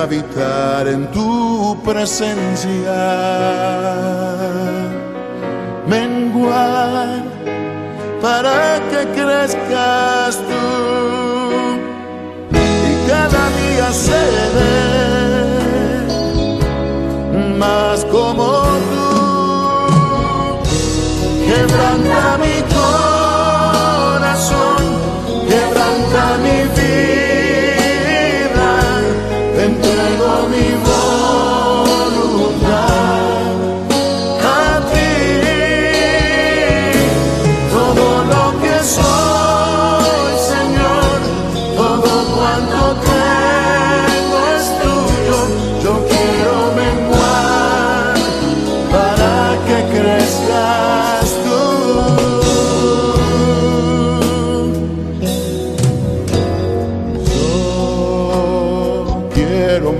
habitar en tu presencia, menguar para que crezcas tú y cada día seré más como tú. Quebranta mi corazón, quebranta mi vida, te entrego mi voluntad a ti. Todo lo que soy, Señor, todo cuanto tengo es tuyo. Yo quiero menguar para que crezcas tú.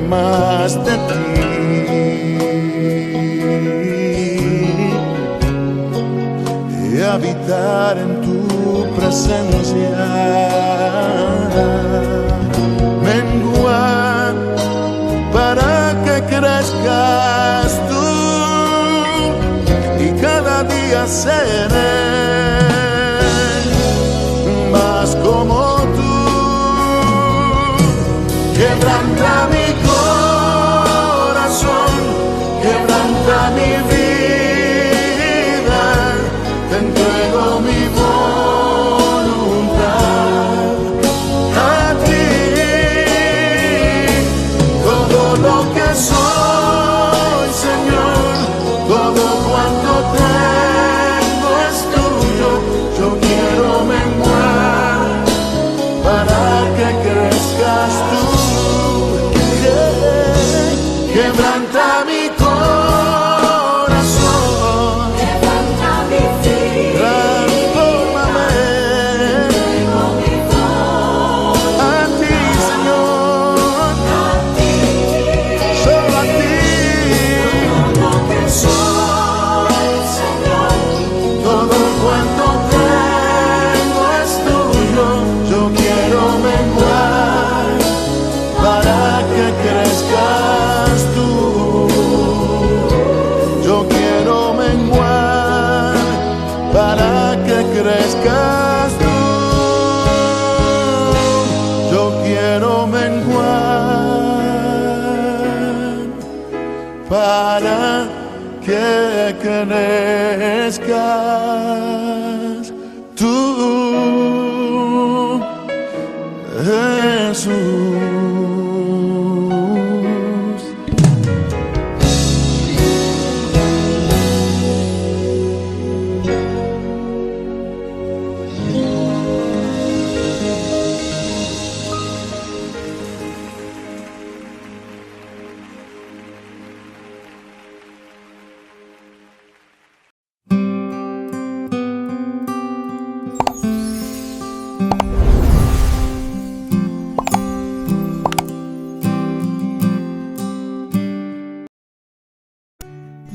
Más de ti y habitar en tu presencia, menguar para que crezcas tú y cada día seré más como tú. Quebranta mi corazón, quebranta mi vida, te entrego mi voluntad a ti. Todo lo que soy, Señor, todo cuanto tengo es tuyo. Yo quiero menguar para que crezcas tú. Quebranta mi corazón, quebranta mi vida, transfórmame entrego mi voz a ti, Señor, a ti. solo a ti. Todo lo que soy, Señor, Todo cuanto tengo es tuyo. Yo quiero menguar para que crezcas tú. Yo quiero menguar para que crezcas tú. Yo quiero menguar para que crezcas tú, Jesús.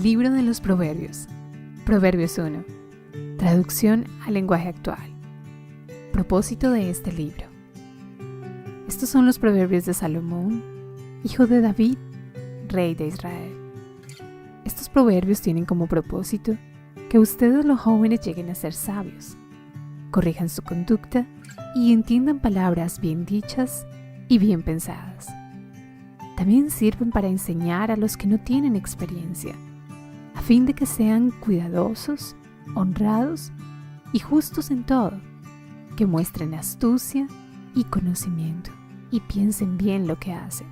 Libro de los Proverbios. Proverbios 1. Traducción al lenguaje actual. Propósito de este libro. Estos son los proverbios de Salomón, hijo de David, rey de Israel. Estos proverbios tienen como propósito que ustedes los jóvenes lleguen a ser sabios, corrijan su conducta y entiendan palabras bien dichas y bien pensadas. También sirven para enseñar a los que no tienen experiencia, a fin de que sean cuidadosos, honrados y justos en todo, que muestren astucia y conocimiento y piensen bien lo que hacen.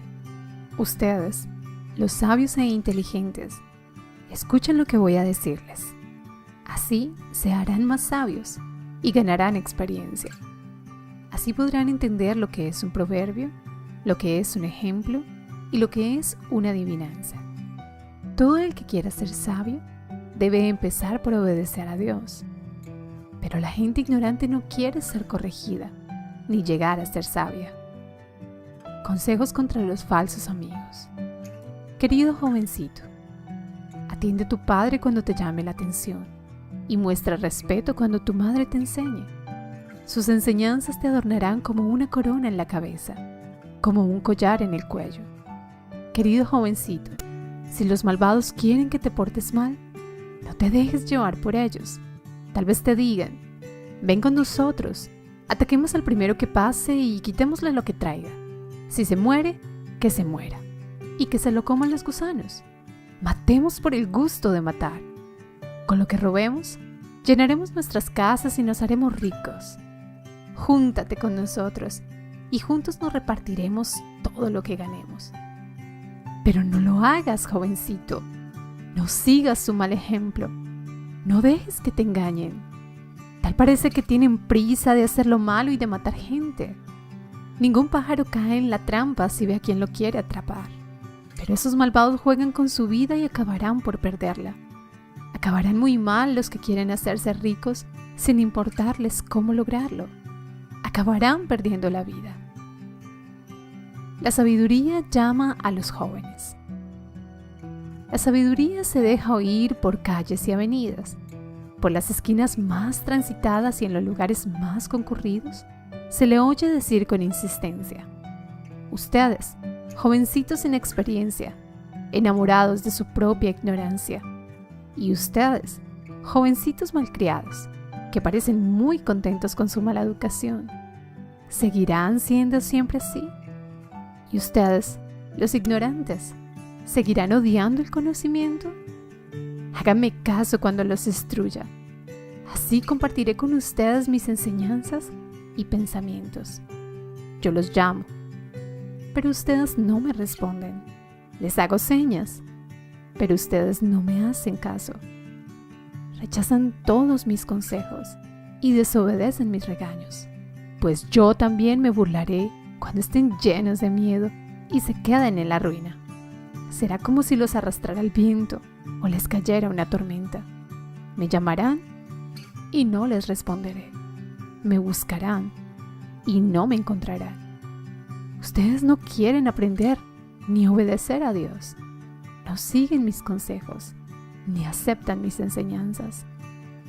Ustedes, los sabios e inteligentes, escuchen lo que voy a decirles. Así se harán más sabios y ganarán experiencia. Así podrán entender lo que es un proverbio, lo que es un ejemplo y lo que es una adivinanza. Todo el que quiera ser sabio debe empezar por obedecer a Dios. Pero la gente ignorante no quiere ser corregida, ni llegar a ser sabia. Consejos contra los falsos amigos. Querido jovencito, atiende a tu padre cuando te llame la atención y muestra respeto cuando tu madre te enseñe. Sus enseñanzas te adornarán como una corona en la cabeza, como un collar en el cuello. Querido jovencito, si los malvados quieren que te portes mal, no te dejes llevar por ellos. Tal vez te digan: ven con nosotros, ataquemos al primero que pase y quitémosle lo que traiga. Si se muere, que se muera, y que se lo coman los gusanos. Matemos por el gusto de matar. Con lo que robemos, llenaremos nuestras casas y nos haremos ricos. Júntate con nosotros y juntos nos repartiremos todo lo que ganemos. Pero no lo hagas, jovencito. No sigas su mal ejemplo. No dejes que te engañen. Tal parece que tienen prisa de hacer lo malo y de matar gente. Ningún pájaro cae en la trampa si ve a quien lo quiere atrapar. Pero esos malvados juegan con su vida y acabarán por perderla. Acabarán muy mal los que quieren hacerse ricos sin importarles cómo lograrlo. Acabarán perdiendo la vida. La sabiduría llama a los jóvenes. La sabiduría se deja oír por calles y avenidas, por las esquinas más transitadas y en los lugares más concurridos. Se le oye decir con insistencia: ustedes, jovencitos sin experiencia, enamorados de su propia ignorancia, y ustedes, jovencitos malcriados, que parecen muy contentos con su mala educación, ¿seguirán siendo siempre así? ¿Y ustedes, los ignorantes, seguirán odiando el conocimiento? Háganme caso cuando los instruya. Así compartiré con ustedes mis enseñanzas y pensamientos. Yo los llamo, pero ustedes no me responden. Les hago señas, pero ustedes no me hacen caso. Rechazan todos mis consejos y desobedecen mis regaños, pues yo también me burlaré cuando estén llenos de miedo y se queden en la ruina. Será como si los arrastrara el viento o les cayera una tormenta. Me llamarán y no les responderé. Me buscarán y no me encontrarán. Ustedes no quieren aprender ni obedecer a Dios. No siguen mis consejos ni aceptan mis enseñanzas.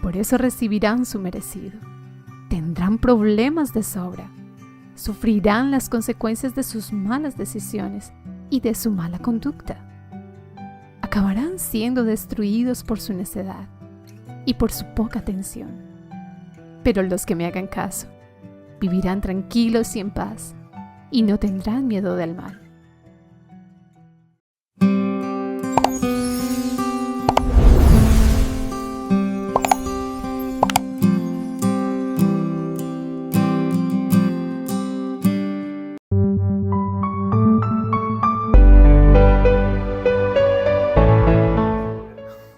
Por eso recibirán su merecido. Tendrán problemas de sobra. Sufrirán las consecuencias de sus malas decisiones y de su mala conducta. Acabarán siendo destruidos por su necedad y por su poca atención. Pero los que me hagan caso vivirán tranquilos y en paz y no tendrán miedo del mal.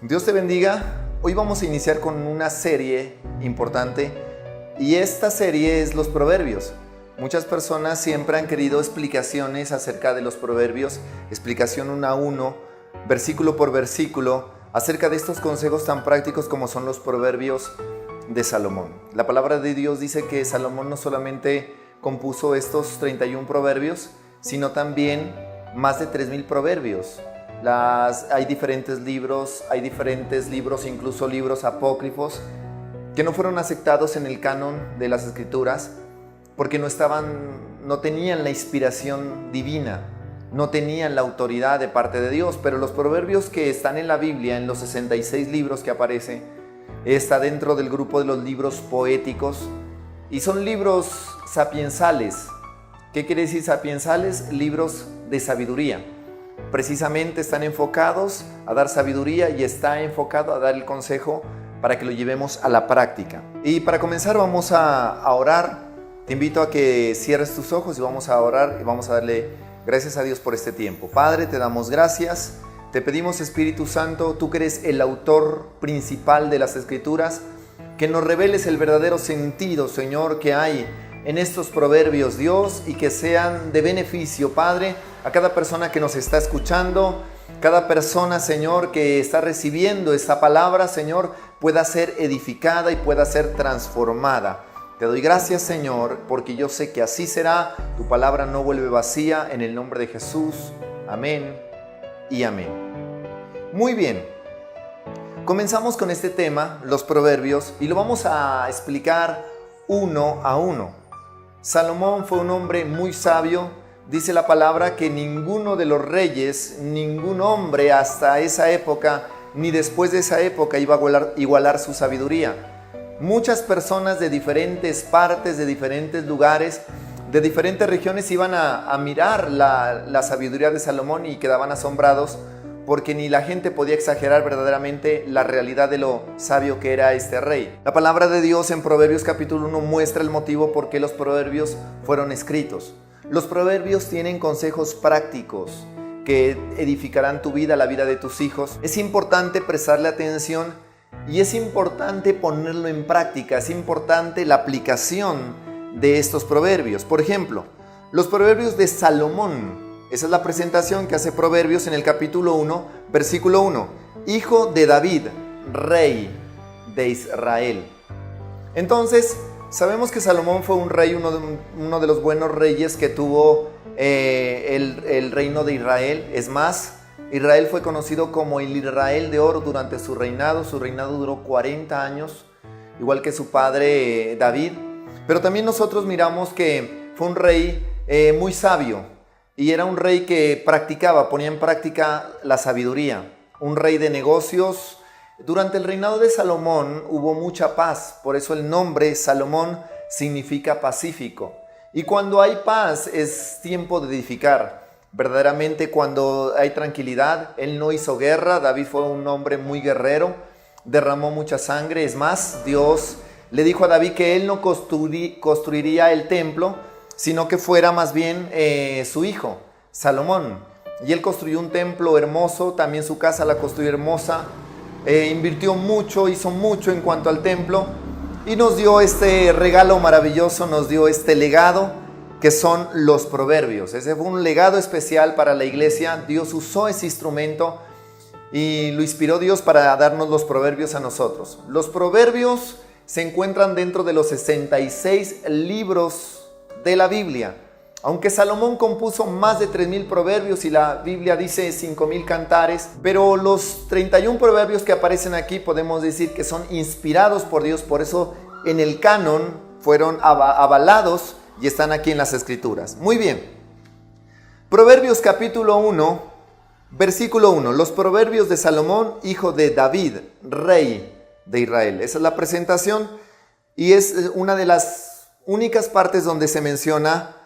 Dios te bendiga. Hoy vamos a iniciar con una serie importante y esta serie es los proverbios. Muchas personas siempre han querido explicaciones acerca de los proverbios, explicación uno a uno, versículo por versículo, acerca de estos consejos tan prácticos como son los proverbios de Salomón. La palabra de Dios dice que Salomón no solamente compuso estos 31 proverbios, sino también más de 3,000 proverbios. Hay diferentes libros, incluso libros apócrifos, que no fueron aceptados en el canon de las Escrituras porque no tenían la inspiración divina, no tenían la autoridad de parte de Dios. Pero los proverbios que están en la Biblia, en los 66 libros que aparece, está dentro del grupo de los libros poéticos y son libros sapiensales. ¿Qué quiere decir sapiensales? Libros de sabiduría. Precisamente están enfocados a dar sabiduría y está enfocado a dar el consejo para que lo llevemos a la práctica. Y para comenzar vamos a orar. Te invito a que cierres tus ojos y vamos a orar y vamos a darle gracias a Dios por este tiempo. Padre, te damos gracias. Te pedimos, Espíritu Santo, tú que eres el autor principal de las Escrituras, que nos reveles el verdadero sentido, Señor, que hay en estos proverbios, Dios, y que sean de beneficio, Padre, a cada persona que nos está escuchando, cada persona, Señor, que está recibiendo esta palabra, Señor, pueda ser edificada y pueda ser transformada. Te doy gracias, Señor, porque yo sé que así será. Tu palabra no vuelve vacía, en el nombre de Jesús. Amén y amén. Muy bien, comenzamos con este tema, los proverbios, y lo vamos a explicar uno a uno. Salomón fue un hombre muy sabio, Dice la palabra que ninguno de los reyes, ningún hombre hasta esa época, ni después de esa época iba a igualar su sabiduría. Muchas personas de diferentes partes, de diferentes lugares, de diferentes regiones iban a mirar la sabiduría de Salomón y quedaban asombrados porque ni la gente podía exagerar verdaderamente la realidad de lo sabio que era este rey. La palabra de Dios en Proverbios capítulo 1 muestra el motivo por qué los proverbios fueron escritos. Los proverbios tienen consejos prácticos que edificarán tu vida, la vida de tus hijos. Es importante prestarle atención y es importante ponerlo en práctica, es importante la aplicación de estos proverbios. Por ejemplo, los proverbios de Salomón. Esa es la presentación que hace Proverbios en el capítulo 1, versículo 1. Hijo de David, rey de Israel. Entonces, sabemos que Salomón fue un rey, uno de los buenos reyes que tuvo el reino de Israel. Es más, Israel fue conocido como el Israel de oro durante su reinado. Su reinado duró 40 años, igual que su padre David. Pero también nosotros miramos que fue un rey muy sabio. Y era un rey que ponía en práctica la sabiduría. Un rey de negocios. Durante el reinado de Salomón hubo mucha paz. Por eso el nombre Salomón significa pacífico. Y cuando hay paz es tiempo de edificar. Verdaderamente cuando hay tranquilidad, él no hizo guerra. David fue un hombre muy guerrero. Derramó mucha sangre. Es más, Dios le dijo a David que él no construiría el templo, sino que fuera más bien su hijo, Salomón. Y él construyó un templo hermoso, también su casa la construyó hermosa, invirtió mucho, hizo mucho en cuanto al templo, y nos dio este regalo maravilloso, nos dio este legado, que son los proverbios. Ese fue un legado especial para la iglesia. Dios usó ese instrumento y lo inspiró Dios para darnos los proverbios a nosotros. Los proverbios se encuentran dentro de los 66 libros de la Biblia. Aunque Salomón compuso más de 3,000 proverbios y la Biblia dice 5,000 cantares, pero los 31 proverbios que aparecen aquí podemos decir que son inspirados por Dios, por eso en el canon fueron avalados y están aquí en las Escrituras. Muy bien. Proverbios capítulo 1, versículo 1. Los proverbios de Salomón, hijo de David, rey de Israel. Esa es la presentación y es una de las únicas partes donde se menciona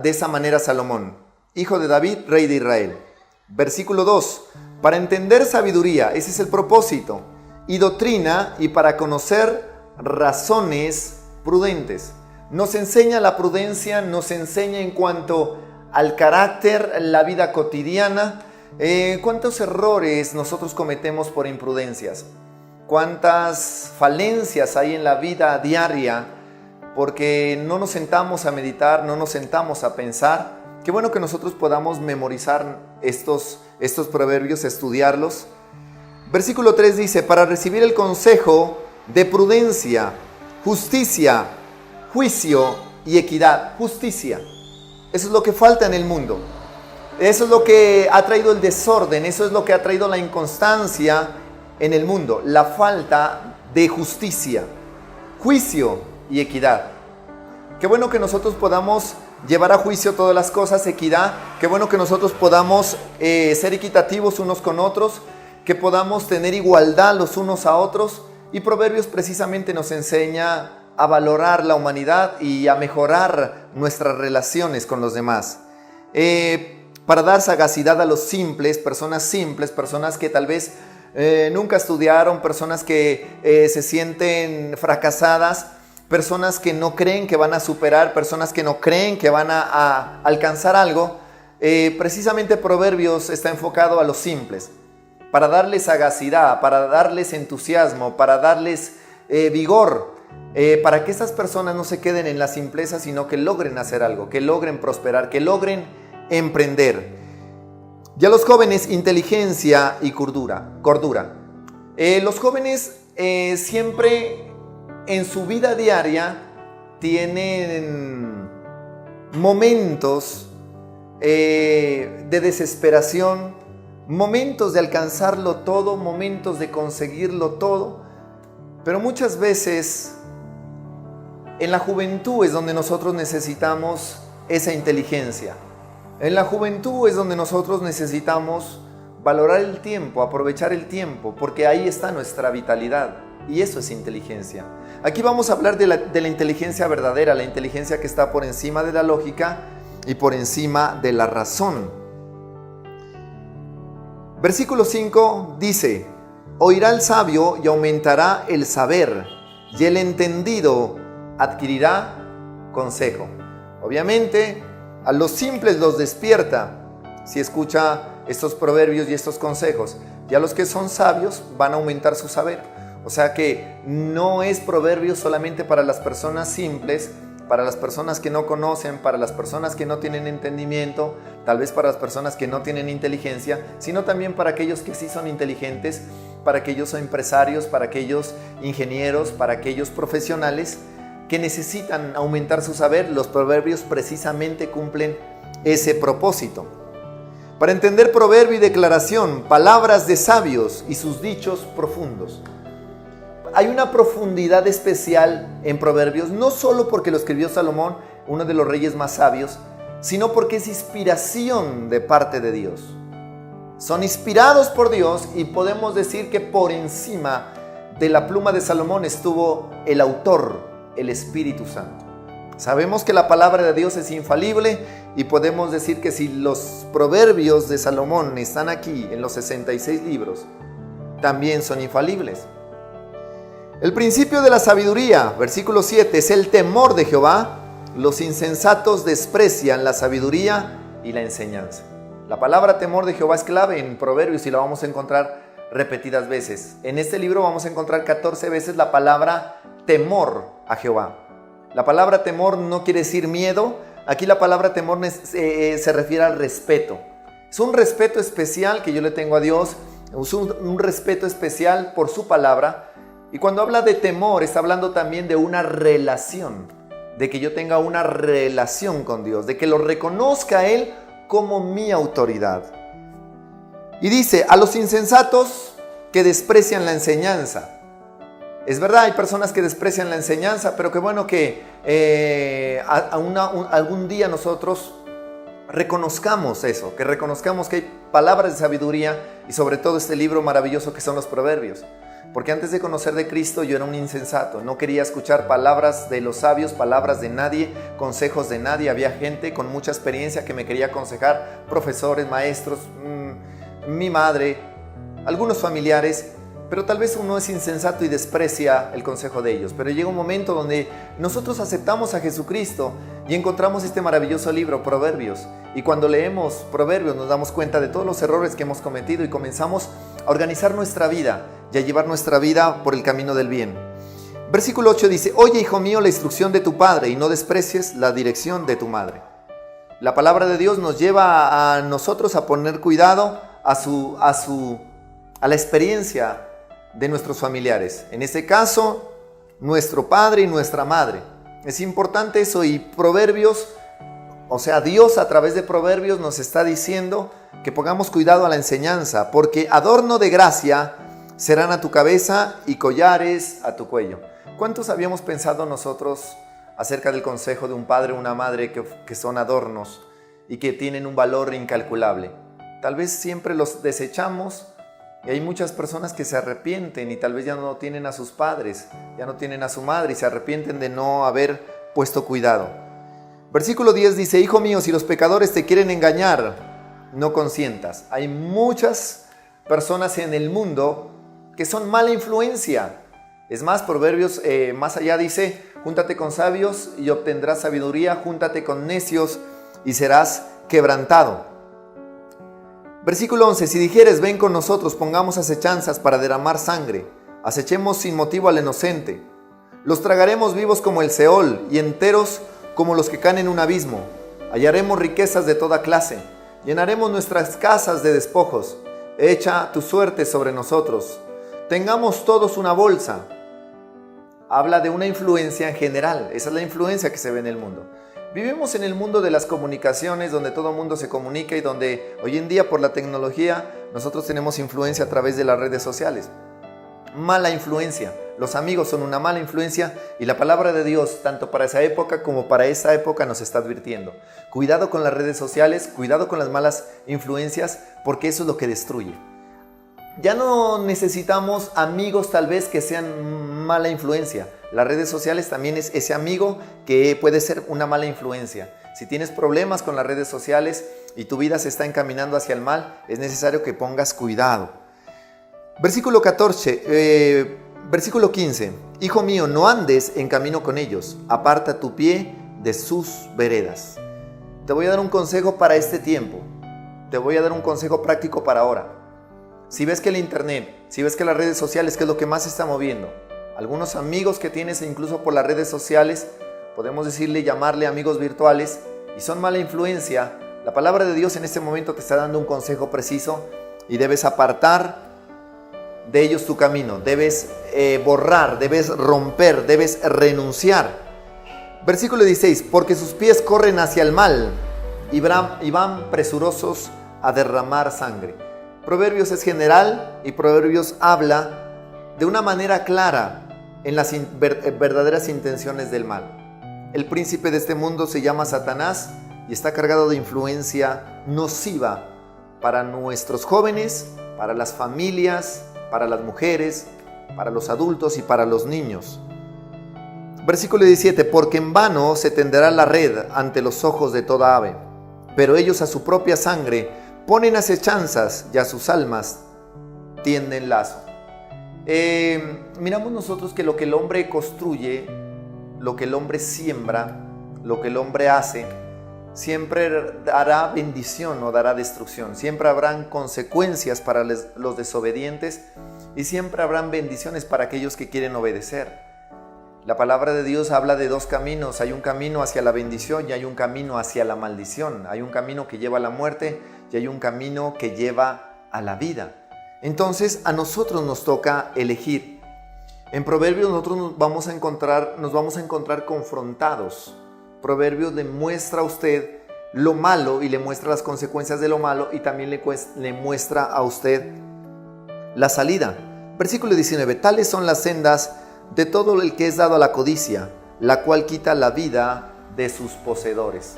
de esa manera Salomón, hijo de David, rey de Israel. Versículo 2, para entender sabiduría, ese es el propósito, y doctrina, y para conocer razones prudentes. Nos enseña la prudencia, nos enseña en cuanto al carácter, la vida cotidiana. ¿Cuántos errores nosotros cometemos por imprudencias? ¿Cuántas falencias hay en la vida diaria? Porque no nos sentamos a meditar, no nos sentamos a pensar. Qué bueno que nosotros podamos memorizar estos proverbios, estudiarlos. Versículo 3 dice, para recibir el consejo de prudencia, justicia, juicio y equidad. Justicia. Eso es lo que falta en el mundo. Eso es lo que ha traído el desorden, eso es lo que ha traído la inconstancia en el mundo. La falta de justicia, juicio y equidad. Qué bueno que nosotros podamos llevar a juicio todas las cosas, equidad. Qué bueno que nosotros podamos ser equitativos unos con otros, que podamos tener igualdad los unos a otros. Y Proverbios precisamente nos enseña a valorar la humanidad y a mejorar nuestras relaciones con los demás. Para dar sagacidad a los simples, personas que tal vez nunca estudiaron, personas que se sienten fracasadas, personas que no creen que van a superar, personas que no creen que van a alcanzar algo. Precisamente Proverbios está enfocado a los simples, para darles sagacidad, para darles entusiasmo, para darles vigor, para que estas personas no se queden en la simpleza, sino que logren hacer algo, que logren prosperar, que logren emprender. Y a los jóvenes, inteligencia y cordura. Los jóvenes siempre en su vida diaria tienen momentos de desesperación, momentos de alcanzarlo todo, momentos de conseguirlo todo, pero muchas veces en la juventud es donde nosotros necesitamos esa inteligencia. En la juventud es donde nosotros necesitamos valorar el tiempo, aprovechar el tiempo, porque ahí está nuestra vitalidad y eso es inteligencia. Aquí vamos a hablar de la inteligencia verdadera, la inteligencia que está por encima de la lógica y por encima de la razón. Versículo 5 dice: oirá el sabio y aumentará el saber, y el entendido adquirirá consejo. Obviamente, a los simples los despierta si escucha estos proverbios y estos consejos, y a los que son sabios van a aumentar su saber. O sea que no es proverbio solamente para las personas simples, para las personas que no conocen, para las personas que no tienen entendimiento, tal vez para las personas que no tienen inteligencia, sino también para aquellos que sí son inteligentes, para aquellos empresarios, para aquellos ingenieros, para aquellos profesionales que necesitan aumentar su saber. Los proverbios precisamente cumplen ese propósito. Para entender proverbio y declaración, palabras de sabios y sus dichos profundos. Hay una profundidad especial en proverbios, no solo porque lo escribió Salomón, uno de los reyes más sabios, sino porque es inspiración de parte de Dios. Son inspirados por Dios y podemos decir que por encima de la pluma de Salomón estuvo el autor, el Espíritu Santo. Sabemos que la palabra de Dios es infalible y podemos decir que si los proverbios de Salomón están aquí en los 66 libros, también son infalibles. El principio de la sabiduría, versículo 7, es el temor de Jehová. Los insensatos desprecian la sabiduría y la enseñanza. La palabra temor de Jehová es clave en Proverbios y la vamos a encontrar repetidas veces. En este libro vamos a encontrar 14 veces la palabra temor a Jehová. La palabra temor no quiere decir miedo. Aquí la palabra temor se refiere al respeto. Es un respeto especial que yo le tengo a Dios, es un respeto especial por su palabra. Y cuando habla de temor, está hablando también de una relación, de que yo tenga una relación con Dios, de que lo reconozca a Él como mi autoridad. Y dice, a los insensatos que desprecian la enseñanza. Es verdad, hay personas que desprecian la enseñanza, pero qué bueno que algún día nosotros reconozcamos eso, que reconozcamos que hay palabras de sabiduría y sobre todo este libro maravilloso que son los proverbios. Porque antes de conocer de Cristo yo era un insensato, no quería escuchar palabras de los sabios, palabras de nadie, consejos de nadie. Había gente con mucha experiencia que me quería aconsejar, profesores, maestros, mi madre, algunos familiares, pero tal vez uno es insensato y desprecia el consejo de ellos. Pero llega un momento donde nosotros aceptamos a Jesucristo y encontramos este maravilloso libro, Proverbios. Y cuando leemos Proverbios nos damos cuenta de todos los errores que hemos cometido y comenzamos a organizar nuestra vida y a llevar nuestra vida por el camino del bien. Versículo 8 dice, oye, hijo mío, la instrucción de tu padre y no desprecies la dirección de tu madre. La palabra de Dios nos lleva a nosotros a poner cuidado a la experiencia de nuestros familiares. En este caso, nuestro padre y nuestra madre. Es importante eso y Proverbios, o sea, Dios a través de Proverbios nos está diciendo que pongamos cuidado a la enseñanza, porque adorno de gracia serán a tu cabeza y collares a tu cuello. ¿Cuántos habíamos pensado nosotros acerca del consejo de un padre o una madre que son adornos y que tienen un valor incalculable? Tal vez siempre los desechamos y hay muchas personas que se arrepienten y tal vez ya no tienen a sus padres, ya no tienen a su madre y se arrepienten de no haber puesto cuidado. Versículo 10 dice, hijo mío, si los pecadores te quieren engañar, no consientas. Hay muchas personas en el mundo que son mala influencia. Es más, Proverbios más allá dice, júntate con sabios y obtendrás sabiduría, júntate con necios y serás quebrantado. Versículo 11, si dijeres, ven con nosotros, pongamos acechanzas para derramar sangre, acechemos sin motivo al inocente. Los tragaremos vivos como el Seol y enteros como los que caen en un abismo. Hallaremos riquezas de toda clase, llenaremos nuestras casas de despojos. Echa tu suerte sobre nosotros. Tengamos todos una bolsa. Habla de una influencia en general. Esa es la influencia que se ve en el mundo. Vivimos en el mundo de las comunicaciones, donde todo el mundo se comunica y donde hoy en día por la tecnología nosotros tenemos influencia a través de las redes sociales. Mala influencia. Los amigos son una mala influencia y la palabra de Dios, tanto para esa época como para esta época, nos está advirtiendo. Cuidado con las redes sociales, cuidado con las malas influencias, porque eso es lo que destruye. Ya no necesitamos amigos tal vez que sean mala influencia. Las redes sociales también es ese amigo que puede ser una mala influencia. Si tienes problemas con las redes sociales y tu vida se está encaminando hacia el mal, es necesario que pongas cuidado. Versículo 15. Hijo mío, no andes en camino con ellos, aparta tu pie de sus veredas. Te voy a dar un consejo para este tiempo. Te voy a dar un consejo práctico para ahora. Si ves que el internet, si ves que las redes sociales, que es lo que más se está moviendo, algunos amigos que tienes incluso por las redes sociales, podemos decirle, llamarle amigos virtuales, y son mala influencia, la palabra de Dios en este momento te está dando un consejo preciso y debes apartar de ellos tu camino, debes borrar, debes romper, debes renunciar. Versículo 16, porque sus pies corren hacia el mal y van presurosos a derramar sangre. Proverbios es general y Proverbios habla de una manera clara en las verdaderas intenciones del mal. El príncipe de este mundo se llama Satanás y está cargado de influencia nociva para nuestros jóvenes, para las familias, para las mujeres, para los adultos y para los niños. Versículo 17, porque en vano se tenderá la red ante los ojos de toda ave, pero ellos a su propia sangre ponen acechanzas y a sus almas tienden lazo. Miramos nosotros que lo que el hombre construye, lo que el hombre siembra, lo que el hombre hace, siempre dará bendición o dará destrucción. Siempre habrán consecuencias para los desobedientes y siempre habrán bendiciones para aquellos que quieren obedecer. La palabra de Dios habla de dos caminos. Hay un camino hacia la bendición y hay un camino hacia la maldición. Hay un camino que lleva a la muerte y hay un camino que lleva a la vida. Entonces a nosotros nos toca elegir. En Proverbios nosotros nos vamos a encontrar confrontados. Proverbios le muestra a usted lo malo y le muestra las consecuencias de lo malo y también le muestra a usted la salida. Versículo 19. Tales son las sendas de todo el que es dado a la codicia, la cual quita la vida de sus poseedores.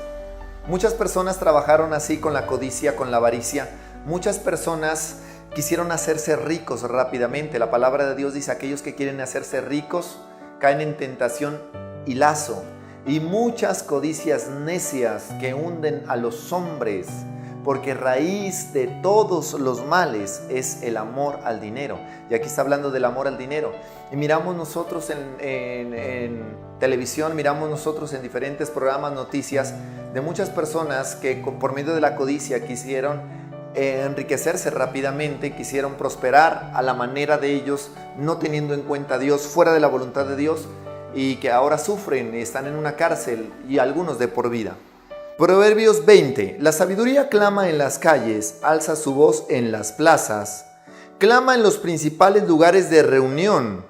Muchas personas trabajaron así con la codicia, con la avaricia. Muchas personas quisieron hacerse ricos rápidamente. La palabra de Dios dice: aquellos que quieren hacerse ricos caen en tentación y lazo. Y muchas codicias necias que hunden a los hombres, porque raíz de todos los males es el amor al dinero. Y aquí está hablando del amor al dinero. Y miramos nosotros en televisión, miramos nosotros en diferentes programas, noticias, de muchas personas que por medio de la codicia quisieron enriquecerse rápidamente, quisieron prosperar a la manera de ellos, no teniendo en cuenta a Dios, fuera de la voluntad de Dios, y que ahora sufren, están en una cárcel y algunos de por vida. Proverbios 20. La sabiduría clama en las calles, alza su voz en las plazas, clama en los principales lugares de reunión,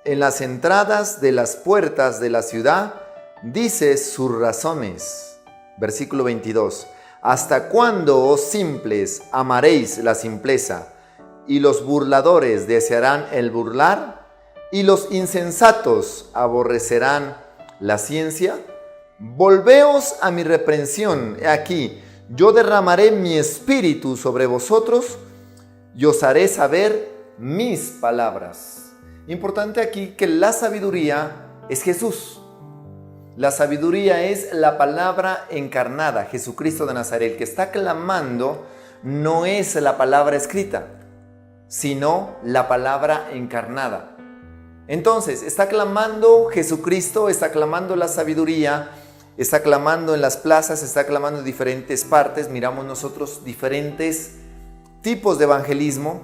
en las entradas de las puertas de la ciudad, dice sus razones. Versículo 22. ¿Hasta cuándo, oh simples, amaréis la simpleza? Y los burladores desearán el burlar, y los insensatos aborrecerán la ciencia. Volveos a mi reprensión, he aquí, yo derramaré mi espíritu sobre vosotros y os haré saber mis palabras. Importante aquí que la sabiduría es Jesús. La sabiduría es la palabra encarnada, Jesucristo de Nazaret. El que está clamando no es la palabra escrita, sino la palabra encarnada. Entonces, está clamando Jesucristo, está clamando la sabiduría, está clamando en las plazas, está clamando en diferentes partes. Miramos nosotros diferentes tipos de evangelismo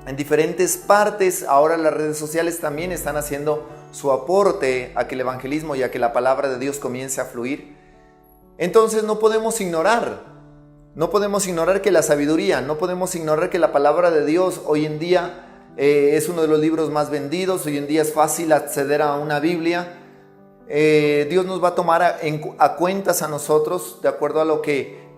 en diferentes partes. Ahora las redes sociales también están haciendo su aporte a que el evangelismo y a que la palabra de Dios comience a fluir. Entonces no podemos ignorar que la sabiduría, no podemos ignorar que la palabra de Dios hoy en día es uno de los libros más vendidos. Hoy en día es fácil acceder a una Biblia. Dios nos va a tomar a cuentas a nosotros de acuerdo a lo que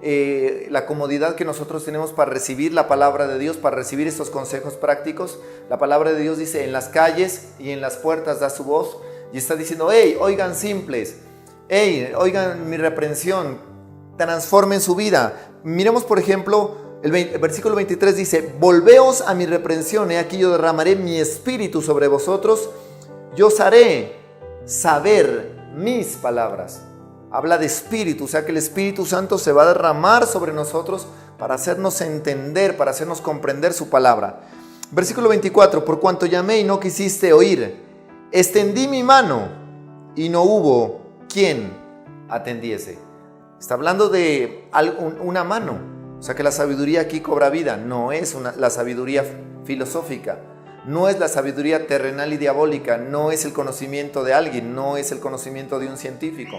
la comodidad que nosotros tenemos para recibir la palabra de Dios, para recibir estos consejos prácticos. La palabra de Dios dice, en las calles y en las puertas da su voz, y está diciendo, hey, oigan simples, hey, oigan mi reprensión, transformen su vida. Miremos, por ejemplo, el versículo 23 dice, volveos a mi reprensión, he aquí yo derramaré mi espíritu sobre vosotros, yo os haré saber mis palabras. Habla de espíritu, o sea que el Espíritu Santo se va a derramar sobre nosotros para hacernos entender, para hacernos comprender su palabra. Versículo 24, por cuanto llamé y no quisiste oír, extendí mi mano y no hubo quien atendiese. Está hablando de una mano, o sea que la sabiduría aquí cobra vida, no es la sabiduría filosófica, no es la sabiduría terrenal y diabólica, no es el conocimiento de alguien, no es el conocimiento de un científico.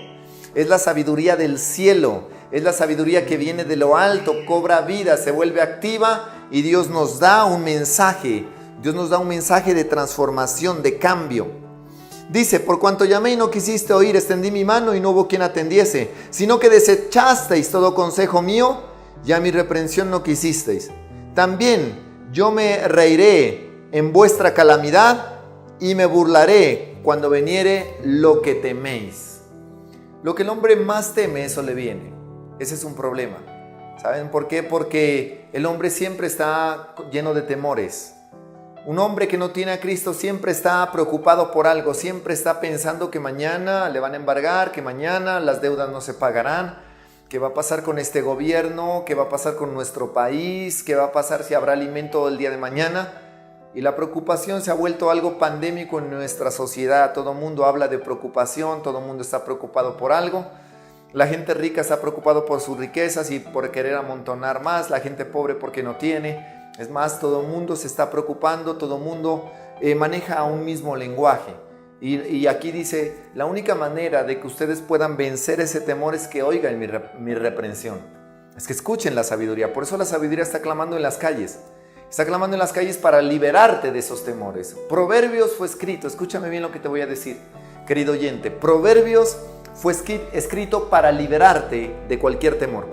Es la sabiduría del cielo, es la sabiduría que viene de lo alto, cobra vida, se vuelve activa y Dios nos da un mensaje. Dios nos da un mensaje de transformación, de cambio. Dice, por cuanto llamé y no quisiste oír, extendí mi mano y no hubo quien atendiese, sino que desechasteis todo consejo mío y a mi reprensión no quisisteis. También yo me reiré en vuestra calamidad y me burlaré cuando viniere lo que teméis. Lo que el hombre más teme, eso le viene. Ese es un problema. ¿Saben por qué? Porque el hombre siempre está lleno de temores. Un hombre que no tiene a Cristo siempre está preocupado por algo, siempre está pensando que mañana le van a embargar, que mañana las deudas no se pagarán, qué va a pasar con este gobierno, qué va a pasar con nuestro país, qué va a pasar si habrá alimento el día de mañana. Y la preocupación se ha vuelto algo pandémico en nuestra sociedad. Todo el mundo habla de preocupación, todo el mundo está preocupado por algo. La gente rica está preocupada por sus riquezas y por querer amontonar más. La gente pobre porque no tiene. Es más, todo el mundo se está preocupando, todo el mundo maneja un mismo lenguaje. Y aquí dice, la única manera de que ustedes puedan vencer ese temor es que oigan mi reprensión. Es que escuchen la sabiduría. Por eso la sabiduría está clamando en las calles. Está clamando en las calles para liberarte de esos temores. Proverbios fue escrito, escúchame bien lo que te voy a decir, querido oyente. Proverbios fue escrito para liberarte de cualquier temor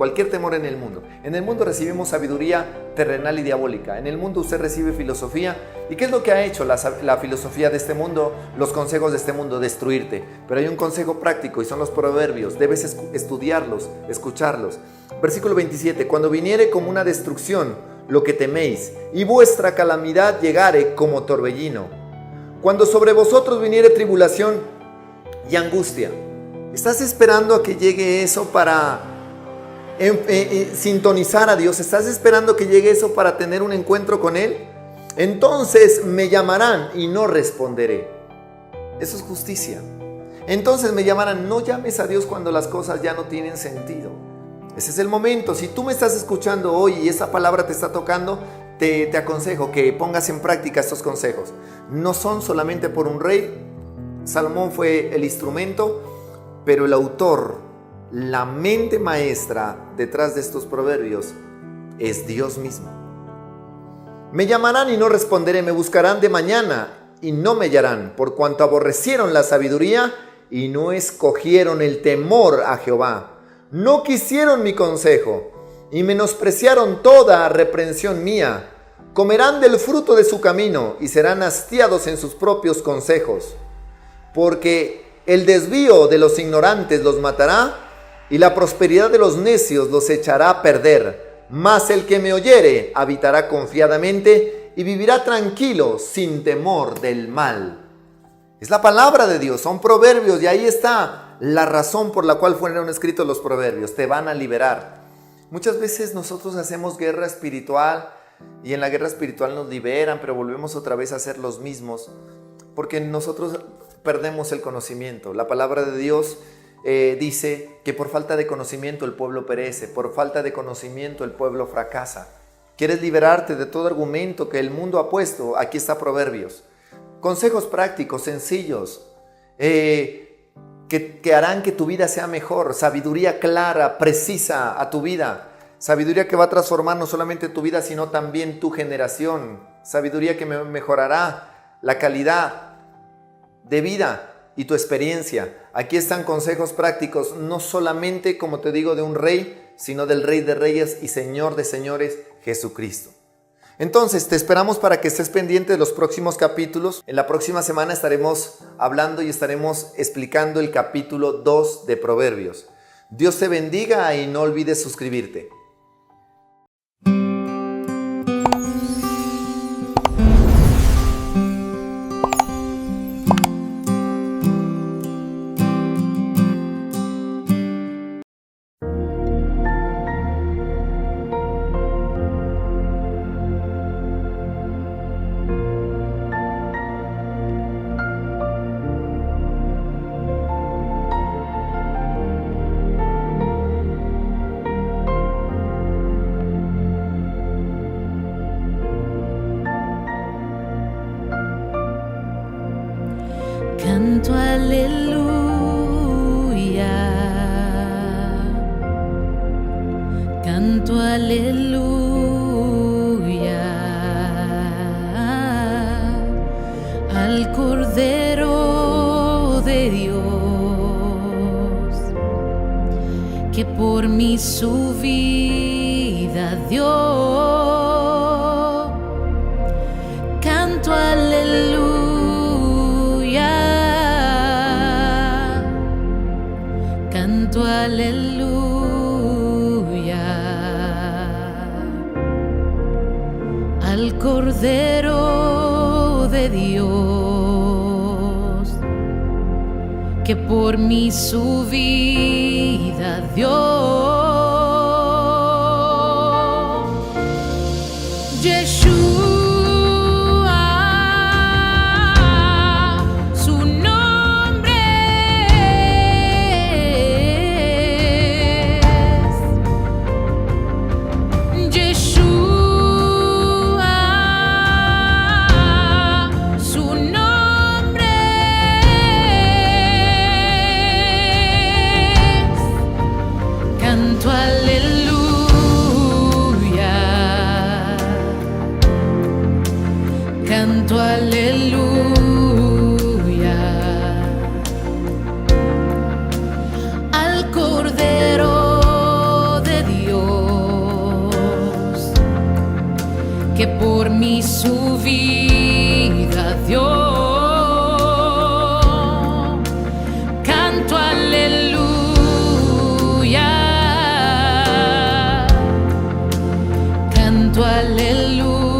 en el mundo. En el mundo recibimos sabiduría terrenal y diabólica. En el mundo usted recibe filosofía. ¿Y qué es lo que ha hecho la filosofía de este mundo? Los consejos de este mundo, destruirte. Pero hay un consejo práctico y son los proverbios. Debes estudiarlos, escucharlos. Versículo 27, cuando viniere como una destrucción lo que teméis, y vuestra calamidad llegare como torbellino. Cuando sobre vosotros viniere tribulación y angustia. ¿Estás esperando a que llegue eso para sintonizar a Dios? ¿Estás esperando que llegue eso para tener un encuentro con Él? Entonces me llamarán y no responderé. Eso es justicia. Entonces me llamarán. No llames a Dios cuando las cosas ya no tienen sentido. Ese es el momento. Si tú me estás escuchando hoy y esa palabra te está tocando, te aconsejo que pongas en práctica estos consejos. No son solamente por un rey. Salomón fue el instrumento, pero el autor, la mente maestra detrás de estos proverbios es Dios mismo. Me llamarán y no responderé, me buscarán de mañana y no me hallarán, por cuanto aborrecieron la sabiduría y no escogieron el temor a Jehová. No quisieron mi consejo y menospreciaron toda reprensión mía. Comerán del fruto de su camino y serán hastiados en sus propios consejos. Porque el desvío de los ignorantes los matará y la prosperidad de los necios los echará a perder. Mas el que me oyere habitará confiadamente y vivirá tranquilo sin temor del mal. Es la palabra de Dios, son proverbios y ahí está la razón por la cual fueron escritos los proverbios. Te van a liberar. Muchas veces nosotros hacemos guerra espiritual y en la guerra espiritual nos liberan, pero volvemos otra vez a ser los mismos porque nosotros perdemos el conocimiento. La palabra de Dios dice que por falta de conocimiento el pueblo perece, por falta de conocimiento el pueblo fracasa. ¿Quieres liberarte de todo argumento que el mundo ha puesto? Aquí está Proverbios. Consejos prácticos, sencillos, que harán que tu vida sea mejor. Sabiduría clara, precisa a tu vida. Sabiduría que va a transformar no solamente tu vida, sino también tu generación. Sabiduría que mejorará la calidad de vida y tu experiencia. Aquí están consejos prácticos, no solamente, como te digo, de un rey, sino del Rey de Reyes y Señor de Señores, Jesucristo. Entonces, te esperamos para que estés pendiente de los próximos capítulos. En la próxima semana estaremos hablando y estaremos explicando el capítulo 2 de Proverbios. Dios te bendiga y no olvides suscribirte. Canto aleluya, canto aleluya al Cordero de Dios, que por mí su vida dio. Canto aleluya, canto aleluya al Cordero de Dios, que por mí su vida dio. Canto aleluya, canto aleluya al Cordero de Dios, que por mí su vida dio. Canto aleluya, canto aleluya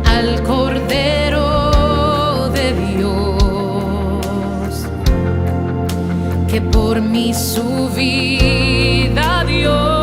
al Cordero de Dios, que por mí su vida dio.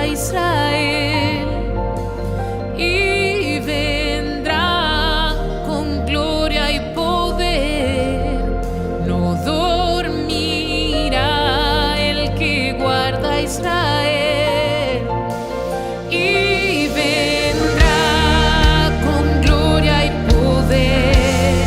Israel, y vendrá con gloria y poder. No dormirá el que guarda a Israel, y vendrá con gloria y poder.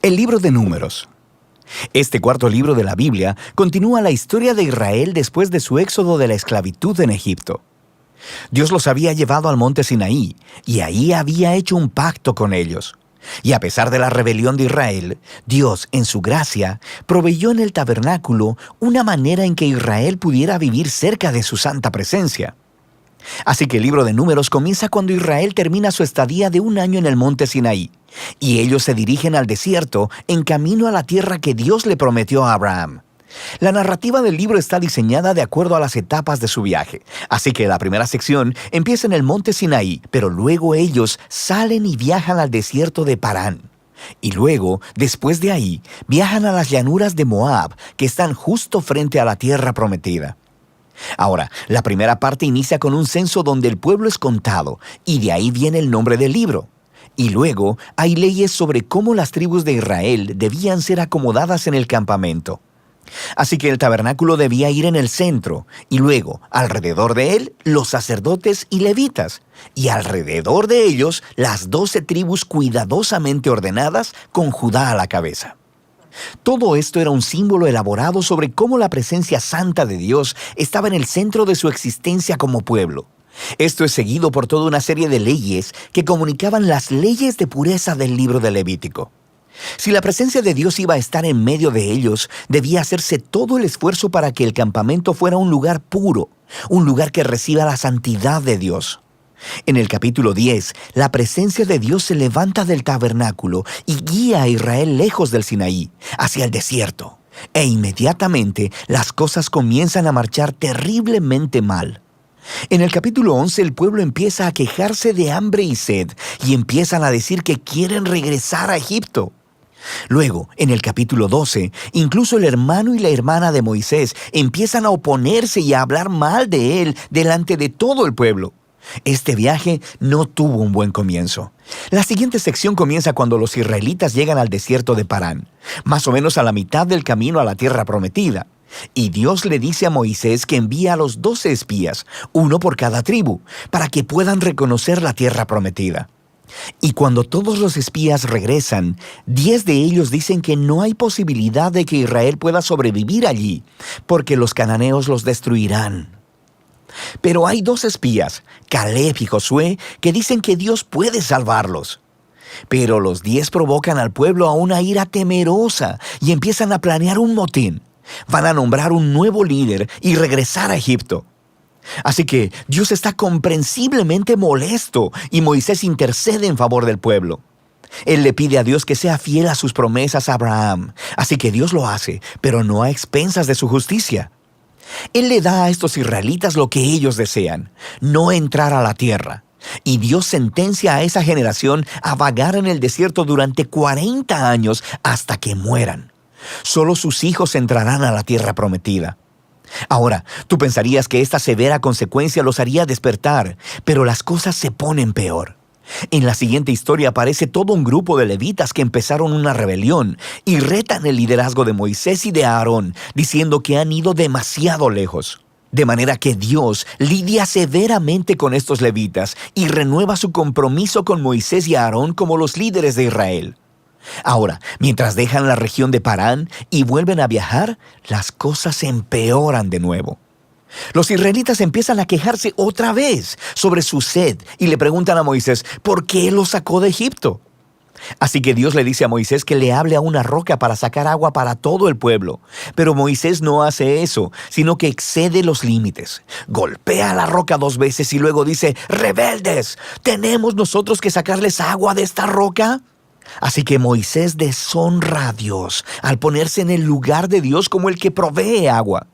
El libro de Números. Este cuarto libro de la Biblia continúa la historia de Israel después de su éxodo de la esclavitud en Egipto. Dios los había llevado al monte Sinaí y ahí había hecho un pacto con ellos. Y a pesar de la rebelión de Israel, Dios, en su gracia, proveyó en el tabernáculo una manera en que Israel pudiera vivir cerca de su santa presencia. Así que el libro de Números comienza cuando Israel termina su estadía de 1 año en el monte Sinaí, y ellos se dirigen al desierto en camino a la tierra que Dios le prometió a Abraham. La narrativa del libro está diseñada de acuerdo a las etapas de su viaje, así que la primera sección empieza en el monte Sinaí, pero luego ellos salen y viajan al desierto de Parán. Y luego, después de ahí, viajan a las llanuras de Moab, que están justo frente a la tierra prometida. Ahora, la primera parte inicia con un censo donde el pueblo es contado, y de ahí viene el nombre del libro. Y luego hay leyes sobre cómo las tribus de Israel debían ser acomodadas en el campamento. Así que el tabernáculo debía ir en el centro, y luego, alrededor de él, los sacerdotes y levitas, y alrededor de ellos, las 12 tribus cuidadosamente ordenadas con Judá a la cabeza. Todo esto era un símbolo elaborado sobre cómo la presencia santa de Dios estaba en el centro de su existencia como pueblo. Esto es seguido por toda una serie de leyes que comunicaban las leyes de pureza del libro de Levítico. Si la presencia de Dios iba a estar en medio de ellos, debía hacerse todo el esfuerzo para que el campamento fuera un lugar puro, un lugar que reciba la santidad de Dios. En el capítulo 10, la presencia de Dios se levanta del tabernáculo y guía a Israel lejos del Sinaí, hacia el desierto. E inmediatamente las cosas comienzan a marchar terriblemente mal. En el capítulo 11, el pueblo empieza a quejarse de hambre y sed y empiezan a decir que quieren regresar a Egipto. Luego, en el capítulo 12, incluso el hermano y la hermana de Moisés empiezan a oponerse y a hablar mal de él delante de todo el pueblo. Este viaje no tuvo un buen comienzo. La siguiente sección comienza cuando los israelitas llegan al desierto de Parán, más o menos a la mitad del camino a la tierra prometida. Y Dios le dice a Moisés que envía a los 12 espías, uno por cada tribu, para que puedan reconocer la tierra prometida. Y cuando todos los espías regresan, 10 de ellos dicen que no hay posibilidad de que Israel pueda sobrevivir allí, porque los cananeos los destruirán. Pero hay 2 espías, Caleb y Josué, que dicen que Dios puede salvarlos. Pero los 10 provocan al pueblo a una ira temerosa y empiezan a planear un motín. Van a nombrar un nuevo líder y regresar a Egipto. Así que Dios está comprensiblemente molesto y Moisés intercede en favor del pueblo. Él le pide a Dios que sea fiel a sus promesas a Abraham. Así que Dios lo hace, pero no a expensas de su justicia. Él le da a estos israelitas lo que ellos desean, no entrar a la tierra. Y Dios sentencia a esa generación a vagar en el desierto durante 40 años hasta que mueran. Solo sus hijos entrarán a la tierra prometida. Ahora, tú pensarías que esta severa consecuencia los haría despertar, pero las cosas se ponen peor. En la siguiente historia aparece todo un grupo de levitas que empezaron una rebelión y retan el liderazgo de Moisés y de Aarón, diciendo que han ido demasiado lejos. De manera que Dios lidia severamente con estos levitas y renueva su compromiso con Moisés y Aarón como los líderes de Israel. Ahora, mientras dejan la región de Parán y vuelven a viajar, las cosas se empeoran de nuevo. Los israelitas empiezan a quejarse otra vez sobre su sed y le preguntan a Moisés, ¿por qué los sacó de Egipto? Así que Dios le dice a Moisés que le hable a una roca para sacar agua para todo el pueblo. Pero Moisés no hace eso, sino que excede los límites. Golpea la roca 2 veces y luego dice, ¡rebeldes! ¿Tenemos nosotros que sacarles agua de esta roca? Así que Moisés deshonra a Dios al ponerse en el lugar de Dios como el que provee agua.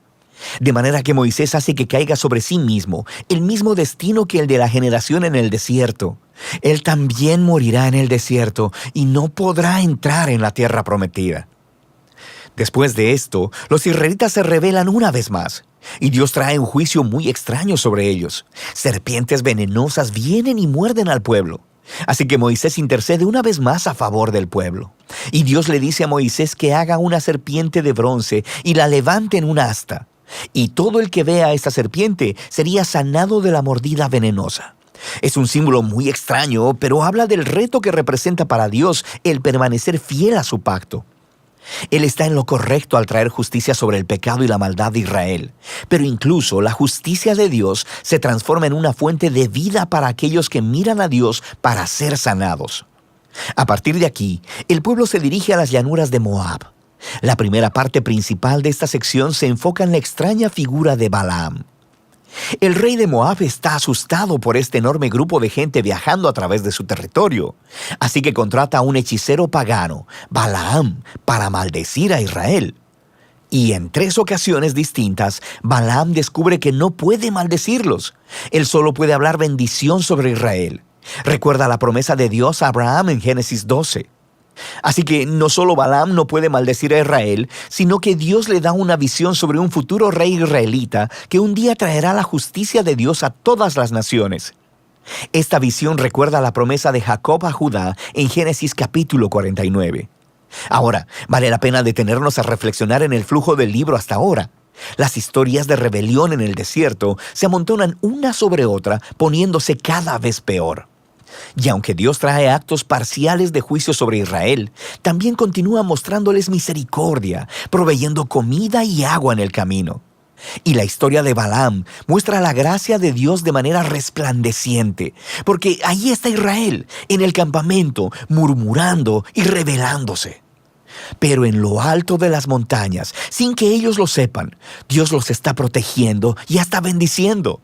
De manera que Moisés hace que caiga sobre sí mismo el mismo destino que el de la generación en el desierto. Él también morirá en el desierto y no podrá entrar en la tierra prometida. Después de esto, los israelitas se rebelan una vez más, y Dios trae un juicio muy extraño sobre ellos. Serpientes venenosas vienen y muerden al pueblo. Así que Moisés intercede una vez más a favor del pueblo. Y Dios le dice a Moisés que haga una serpiente de bronce y la levante en una asta. Y todo el que vea a esta serpiente sería sanado de la mordida venenosa. Es un símbolo muy extraño, pero habla del reto que representa para Dios el permanecer fiel a su pacto. Él está en lo correcto al traer justicia sobre el pecado y la maldad de Israel, pero incluso la justicia de Dios se transforma en una fuente de vida para aquellos que miran a Dios para ser sanados. A partir de aquí, el pueblo se dirige a las llanuras de Moab. La primera parte principal de esta sección se enfoca en la extraña figura de Balaam. El rey de Moab está asustado por este enorme grupo de gente viajando a través de su territorio, así que contrata a un hechicero pagano, Balaam, para maldecir a Israel. Y en 3 ocasiones distintas, Balaam descubre que no puede maldecirlos. Él solo puede hablar bendición sobre Israel. Recuerda la promesa de Dios a Abraham en Génesis 12. Así que no solo Balaam no puede maldecir a Israel, sino que Dios le da una visión sobre un futuro rey israelita que un día traerá la justicia de Dios a todas las naciones. Esta visión recuerda la promesa de Jacob a Judá en Génesis capítulo 49. Ahora, vale la pena detenernos a reflexionar en el flujo del libro hasta ahora. Las historias de rebelión en el desierto se amontonan una sobre otra, poniéndose cada vez peor. Y aunque Dios trae actos parciales de juicio sobre Israel, también continúa mostrándoles misericordia, proveyendo comida y agua en el camino. Y la historia de Balaam muestra la gracia de Dios de manera resplandeciente, porque ahí está Israel, en el campamento, murmurando y rebelándose. Pero en lo alto de las montañas, sin que ellos lo sepan, Dios los está protegiendo y hasta bendiciendo.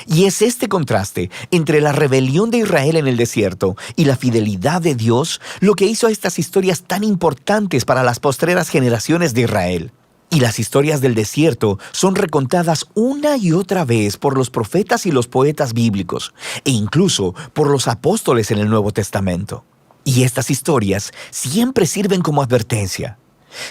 Y es este contraste entre la rebelión de Israel en el desierto y la fidelidad de Dios lo que hizo a estas historias tan importantes para las postreras generaciones de Israel. Y las historias del desierto son recontadas una y otra vez por los profetas y los poetas bíblicos, e incluso por los apóstoles en el Nuevo Testamento. Y estas historias siempre sirven como advertencia,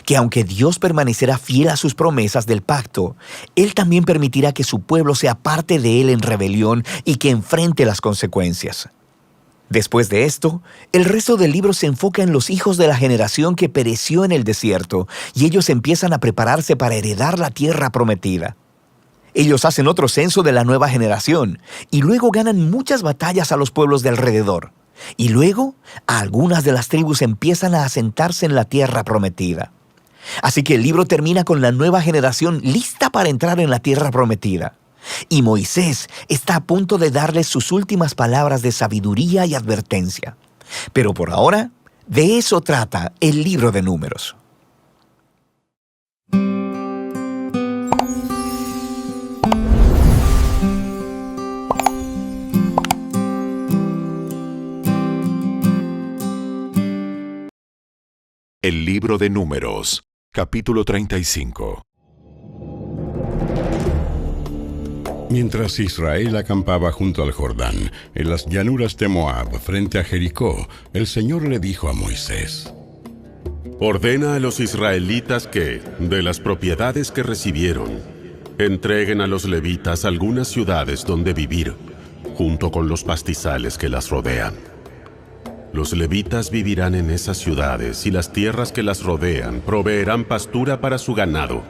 que aunque Dios permanecerá fiel a sus promesas del pacto, Él también permitirá que su pueblo sea parte de Él en rebelión y que enfrente las consecuencias. Después de esto, el resto del libro se enfoca en los hijos de la generación que pereció en el desierto, y ellos empiezan a prepararse para heredar la tierra prometida. Ellos hacen otro censo de la nueva generación, y luego ganan muchas batallas a los pueblos de alrededor. Y luego, algunas de las tribus empiezan a asentarse en la tierra prometida. Así que el libro termina con la nueva generación lista para entrar en la tierra prometida. Y Moisés está a punto de darles sus últimas palabras de sabiduría y advertencia. Pero por ahora, de eso trata el libro de Números. El libro de Números, capítulo 35. Mientras Israel acampaba junto al Jordán, en las llanuras de Moab, frente a Jericó, el Señor le dijo a Moisés: Ordena a los israelitas que, de las propiedades que recibieron, entreguen a los levitas algunas ciudades donde vivir, junto con los pastizales que las rodean. Los levitas vivirán en esas ciudades y las tierras que las rodean proveerán pastura para su ganado,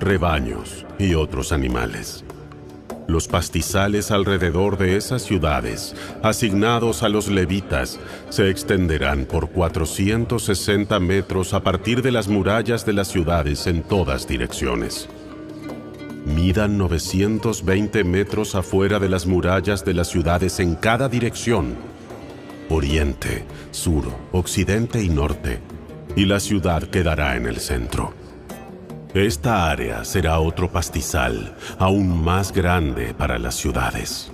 rebaños y otros animales. Los pastizales alrededor de esas ciudades, asignados a los levitas, se extenderán por 460 metros a partir de las murallas de las ciudades en todas direcciones. Midan 920 metros afuera de las murallas de las ciudades en cada dirección, oriente, sur, occidente y norte, y la ciudad quedará en el centro. Esta área será otro pastizal, aún más grande para las ciudades.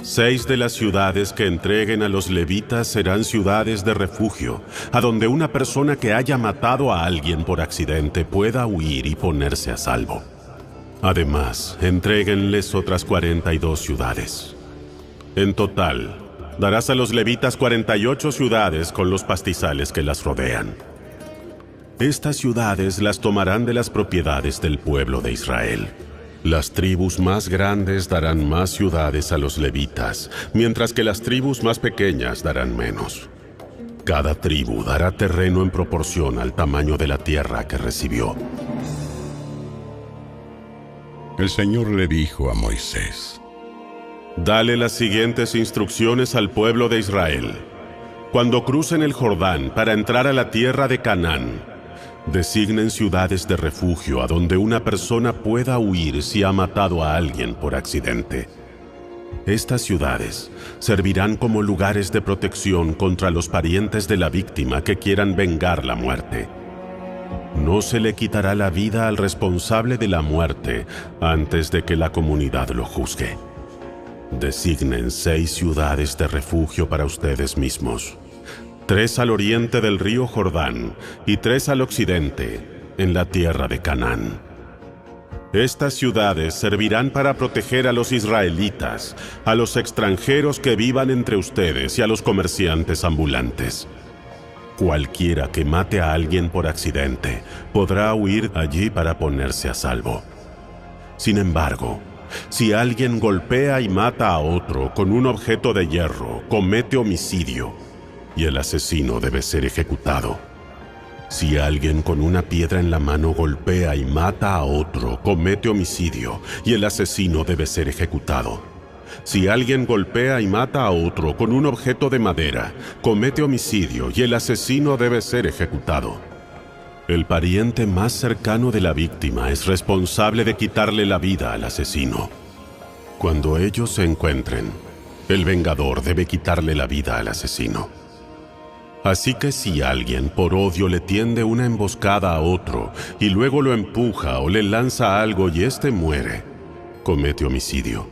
6 de las ciudades que entreguen a los levitas serán ciudades de refugio, a donde una persona que haya matado a alguien por accidente pueda huir y ponerse a salvo. Además, entréguenles otras 42 ciudades. En total, darás a los levitas 48 ciudades con los pastizales que las rodean. Estas ciudades las tomarán de las propiedades del pueblo de Israel. Las tribus más grandes darán más ciudades a los levitas, mientras que las tribus más pequeñas darán menos. Cada tribu dará terreno en proporción al tamaño de la tierra que recibió. El Señor le dijo a Moisés: Dale las siguientes instrucciones al pueblo de Israel. Cuando crucen el Jordán para entrar a la tierra de Canaán, designen ciudades de refugio a donde una persona pueda huir si ha matado a alguien por accidente. Estas ciudades servirán como lugares de protección contra los parientes de la víctima que quieran vengar la muerte. No se le quitará la vida al responsable de la muerte antes de que la comunidad lo juzgue. Designen 6 ciudades de refugio para ustedes mismos. 3 al oriente del río Jordán y 3 al occidente, en la tierra de Canaán. Estas ciudades servirán para proteger a los israelitas, a los extranjeros que vivan entre ustedes y a los comerciantes ambulantes. Cualquiera que mate a alguien por accidente podrá huir allí para ponerse a salvo. Sin embargo, si alguien golpea y mata a otro con un objeto de hierro, comete homicidio, y el asesino debe ser ejecutado. Si alguien con una piedra en la mano golpea y mata a otro, comete homicidio, y el asesino debe ser ejecutado. Si alguien golpea y mata a otro con un objeto de madera, comete homicidio, y el asesino debe ser ejecutado. El pariente más cercano de la víctima es responsable de quitarle la vida al asesino. Cuando ellos se encuentren, el vengador debe quitarle la vida al asesino. Así que si alguien por odio le tiende una emboscada a otro y luego lo empuja o le lanza algo y éste muere, comete homicidio.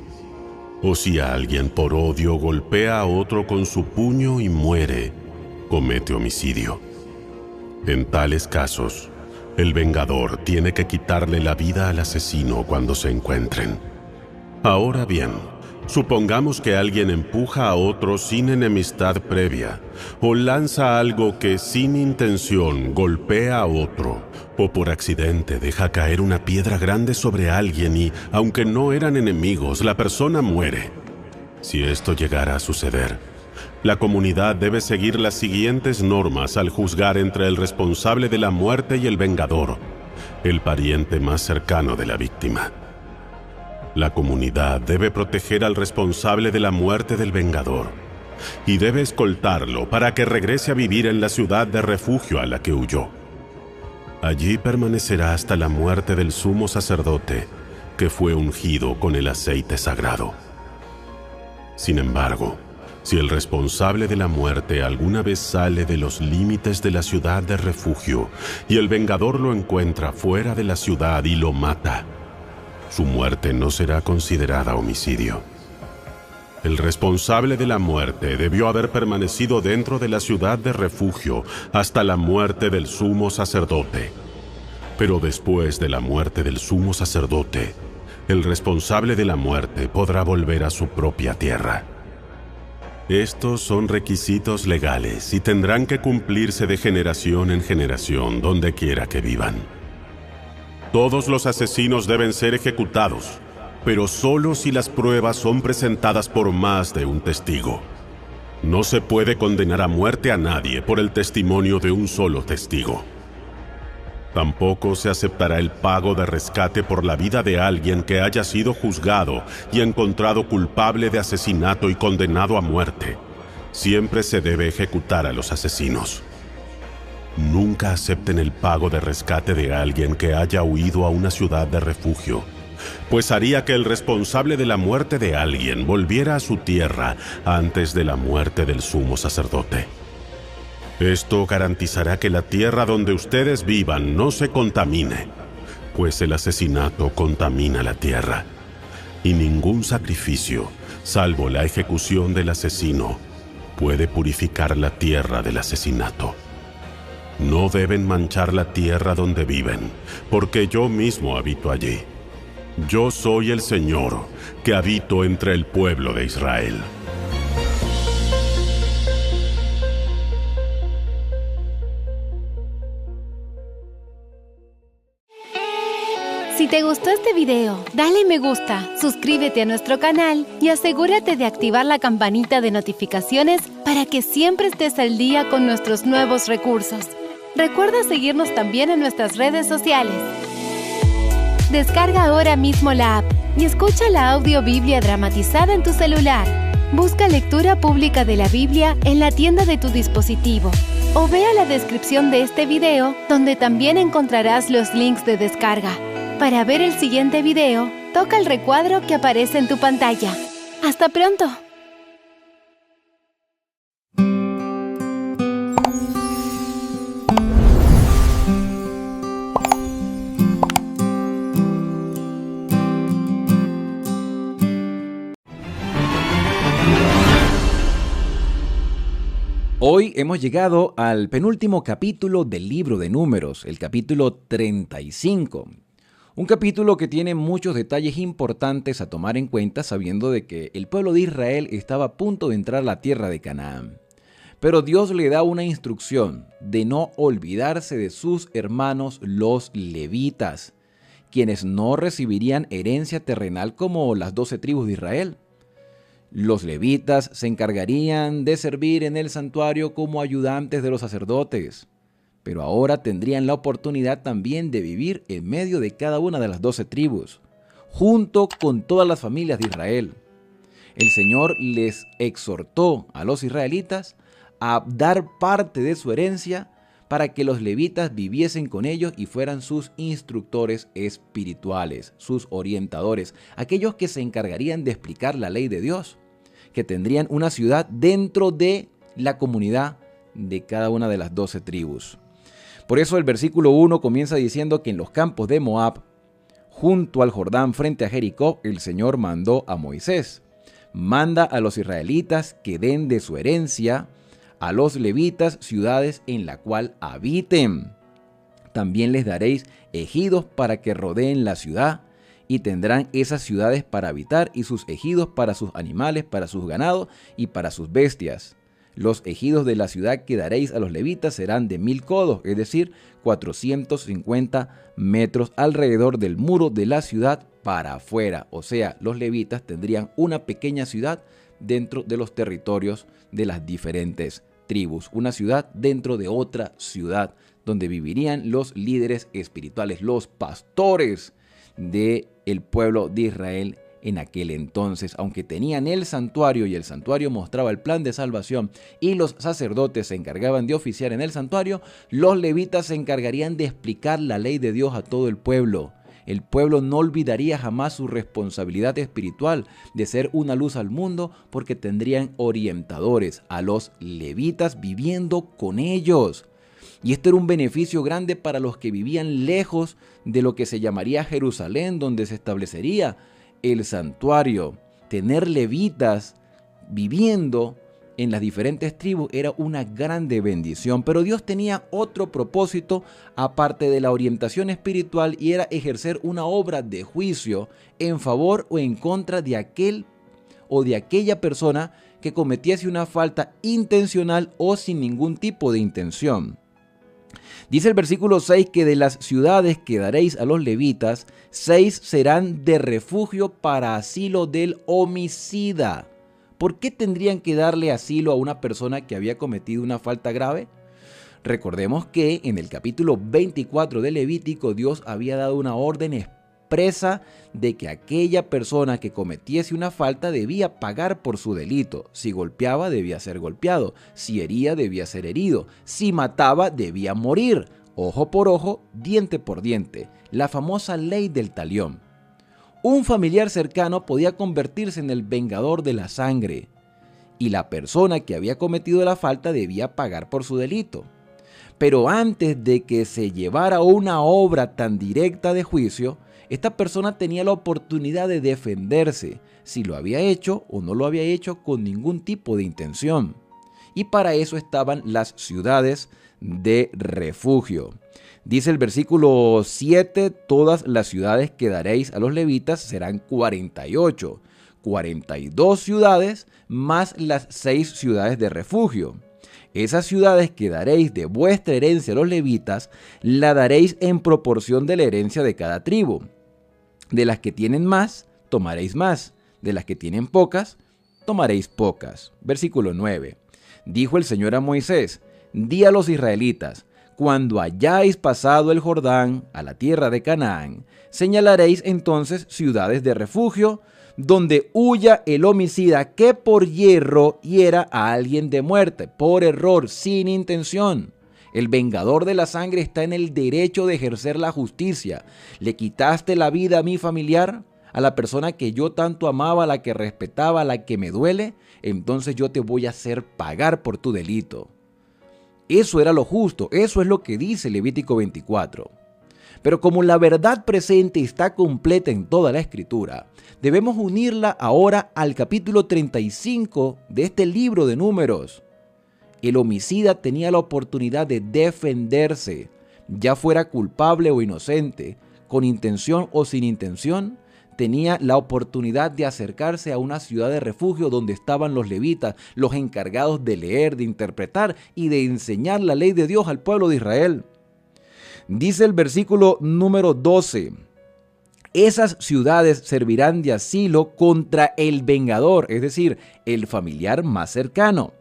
O si alguien por odio golpea a otro con su puño y muere, comete homicidio. En tales casos, el vengador tiene que quitarle la vida al asesino cuando se encuentren. Ahora bien, supongamos que alguien empuja a otro sin enemistad previa, o lanza algo que sin intención golpea a otro, o por accidente deja caer una piedra grande sobre alguien y, aunque no eran enemigos, la persona muere. Si esto llegara a suceder, la comunidad debe seguir las siguientes normas al juzgar entre el responsable de la muerte y el vengador, el pariente más cercano de la víctima. La comunidad debe proteger al responsable de la muerte del vengador y debe escoltarlo para que regrese a vivir en la ciudad de refugio a la que huyó. Allí permanecerá hasta la muerte del sumo sacerdote, que fue ungido con el aceite sagrado. Sin embargo, si el responsable de la muerte alguna vez sale de los límites de la ciudad de refugio y el vengador lo encuentra fuera de la ciudad y lo mata, su muerte no será considerada homicidio. El responsable de la muerte debió haber permanecido dentro de la ciudad de refugio hasta la muerte del sumo sacerdote. Pero después de la muerte del sumo sacerdote, el responsable de la muerte podrá volver a su propia tierra. Estos son requisitos legales y tendrán que cumplirse de generación en generación donde quiera que vivan. Todos los asesinos deben ser ejecutados, pero solo si las pruebas son presentadas por más de un testigo. No se puede condenar a muerte a nadie por el testimonio de un solo testigo. Tampoco se aceptará el pago de rescate por la vida de alguien que haya sido juzgado y encontrado culpable de asesinato y condenado a muerte. Siempre se debe ejecutar a los asesinos. Nunca acepten el pago de rescate de alguien que haya huido a una ciudad de refugio, pues haría que el responsable de la muerte de alguien volviera a su tierra antes de la muerte del sumo sacerdote. Esto garantizará que la tierra donde ustedes vivan no se contamine, pues el asesinato contamina la tierra, y ningún sacrificio, salvo la ejecución del asesino, puede purificar la tierra del asesinato. No deben manchar la tierra donde viven, porque yo mismo habito allí. Yo soy el Señor, que habito entre el pueblo de Israel. Si te gustó este video, dale me gusta, suscríbete a nuestro canal y asegúrate de activar la campanita de notificaciones para que siempre estés al día con nuestros nuevos recursos. Recuerda seguirnos también en nuestras redes sociales. Descarga ahora mismo la app y escucha la audiobiblia dramatizada en tu celular. Busca Lectura Pública de la Biblia en la tienda de tu dispositivo o vea la descripción de este video, donde también encontrarás los links de descarga. Para ver el siguiente video, toca el recuadro que aparece en tu pantalla. ¡Hasta pronto! Hoy hemos llegado al penúltimo capítulo del libro de Números, el capítulo 35. Un capítulo que tiene muchos detalles importantes a tomar en cuenta, sabiendo de que el pueblo de Israel estaba a punto de entrar a la tierra de Canaán. Pero Dios le da una instrucción de no olvidarse de sus hermanos los levitas, quienes no recibirían herencia terrenal como las 12 tribus de Israel. Los levitas se encargarían de servir en el santuario como ayudantes de los sacerdotes, pero ahora tendrían la oportunidad también de vivir en medio de cada una de las 12 tribus, junto con todas las familias de Israel. El Señor les exhortó a los israelitas a dar parte de su herencia para que los levitas viviesen con ellos y fueran sus instructores espirituales, sus orientadores, aquellos que se encargarían de explicar la ley de Dios, que tendrían una ciudad dentro de la comunidad de cada una de las 12 tribus. Por eso el versículo 1 comienza diciendo que en los campos de Moab, junto al Jordán frente a Jericó, el Señor mandó a Moisés: manda a los israelitas que den de su herencia a los levitas ciudades en la cual habiten. También les daréis ejidos para que rodeen la ciudad, y tendrán esas ciudades para habitar y sus ejidos para sus animales, para sus ganados y para sus bestias. Los ejidos de la ciudad que daréis a los levitas serán de 1000 codos, es decir, 450 metros alrededor del muro de la ciudad para afuera. O sea, los levitas tendrían una pequeña ciudad dentro de los territorios de las diferentes tribus. Una ciudad dentro de otra ciudad donde vivirían los líderes espirituales, los pastores del pueblo de Israel en aquel entonces. Aunque tenían el santuario y el santuario mostraba el plan de salvación y los sacerdotes se encargaban de oficiar en el santuario, los levitas se encargarían de explicar la ley de Dios a todo el pueblo. El pueblo no olvidaría jamás su responsabilidad espiritual de ser una luz al mundo, porque tendrían orientadores, a los levitas viviendo con ellos. Y esto era un beneficio grande para los que vivían lejos de lo que se llamaría Jerusalén, donde se establecería el santuario. Tener levitas viviendo en las diferentes tribus era una grande bendición. Pero Dios tenía otro propósito aparte de la orientación espiritual, y era ejercer una obra de juicio en favor o en contra de aquel o de aquella persona que cometiese una falta intencional o sin ningún tipo de intención. Dice el versículo 6 que de las ciudades que daréis a los levitas, 6 serán de refugio para asilo del homicida. ¿Por qué tendrían que darle asilo a una persona que había cometido una falta grave? Recordemos que en el capítulo 24 de Levítico, Dios había dado una orden expresa de que aquella persona que cometiese una falta debía pagar por su delito. Si golpeaba, debía ser golpeado. Si hería, debía ser herido. Si mataba, debía morir. Ojo por ojo, diente por diente. La famosa ley del talión. Un familiar cercano podía convertirse en el vengador de la sangre, y la persona que había cometido la falta debía pagar por su delito. Pero antes de que se llevara una obra tan directa de juicio, esta persona tenía la oportunidad de defenderse, si lo había hecho o no lo había hecho con ningún tipo de intención. Y para eso estaban las ciudades de refugio. Dice el versículo 7, todas las ciudades que daréis a los levitas serán 48, 42 ciudades más las 6 ciudades de refugio. Esas ciudades que daréis de vuestra herencia a los levitas, la daréis en proporción de la herencia de cada tribu. De las que tienen más, tomaréis más. De las que tienen pocas, tomaréis pocas. Versículo 9. Dijo el Señor a Moisés: di a los israelitas: Cuando hayáis pasado el Jordán a la tierra de Canaán, señalaréis entonces ciudades de refugio, donde huya el homicida que por hierro hiera a alguien de muerte, por error, sin intención. El vengador de la sangre está en el derecho de ejercer la justicia. ¿Le quitaste la vida a mi familiar? ¿A la persona que yo tanto amaba, a la que respetaba, a la que me duele? Entonces yo te voy a hacer pagar por tu delito. Eso era lo justo, eso es lo que dice Levítico 24. Pero como la verdad presente está completa en toda la Escritura, debemos unirla ahora al capítulo 35 de este libro de Números. El homicida tenía la oportunidad de defenderse, ya fuera culpable o inocente, con intención o sin intención. Tenía la oportunidad de acercarse a una ciudad de refugio donde estaban los levitas, los encargados de leer, de interpretar y de enseñar la ley de Dios al pueblo de Israel. Dice el versículo número 12, esas ciudades servirán de asilo contra el vengador, es decir, el familiar más cercano,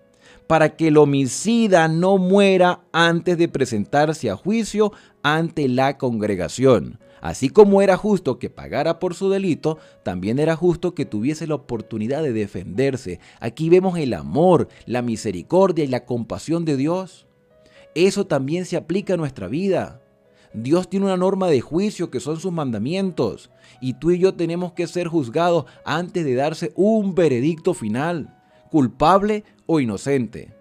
para que el homicida no muera antes de presentarse a juicio ante la congregación. Así como era justo que pagara por su delito, también era justo que tuviese la oportunidad de defenderse. Aquí vemos el amor, la misericordia y la compasión de Dios. Eso también se aplica a nuestra vida. Dios tiene una norma de juicio que son sus mandamientos, y tú y yo tenemos que ser juzgados antes de darse un veredicto final, culpable o inocente.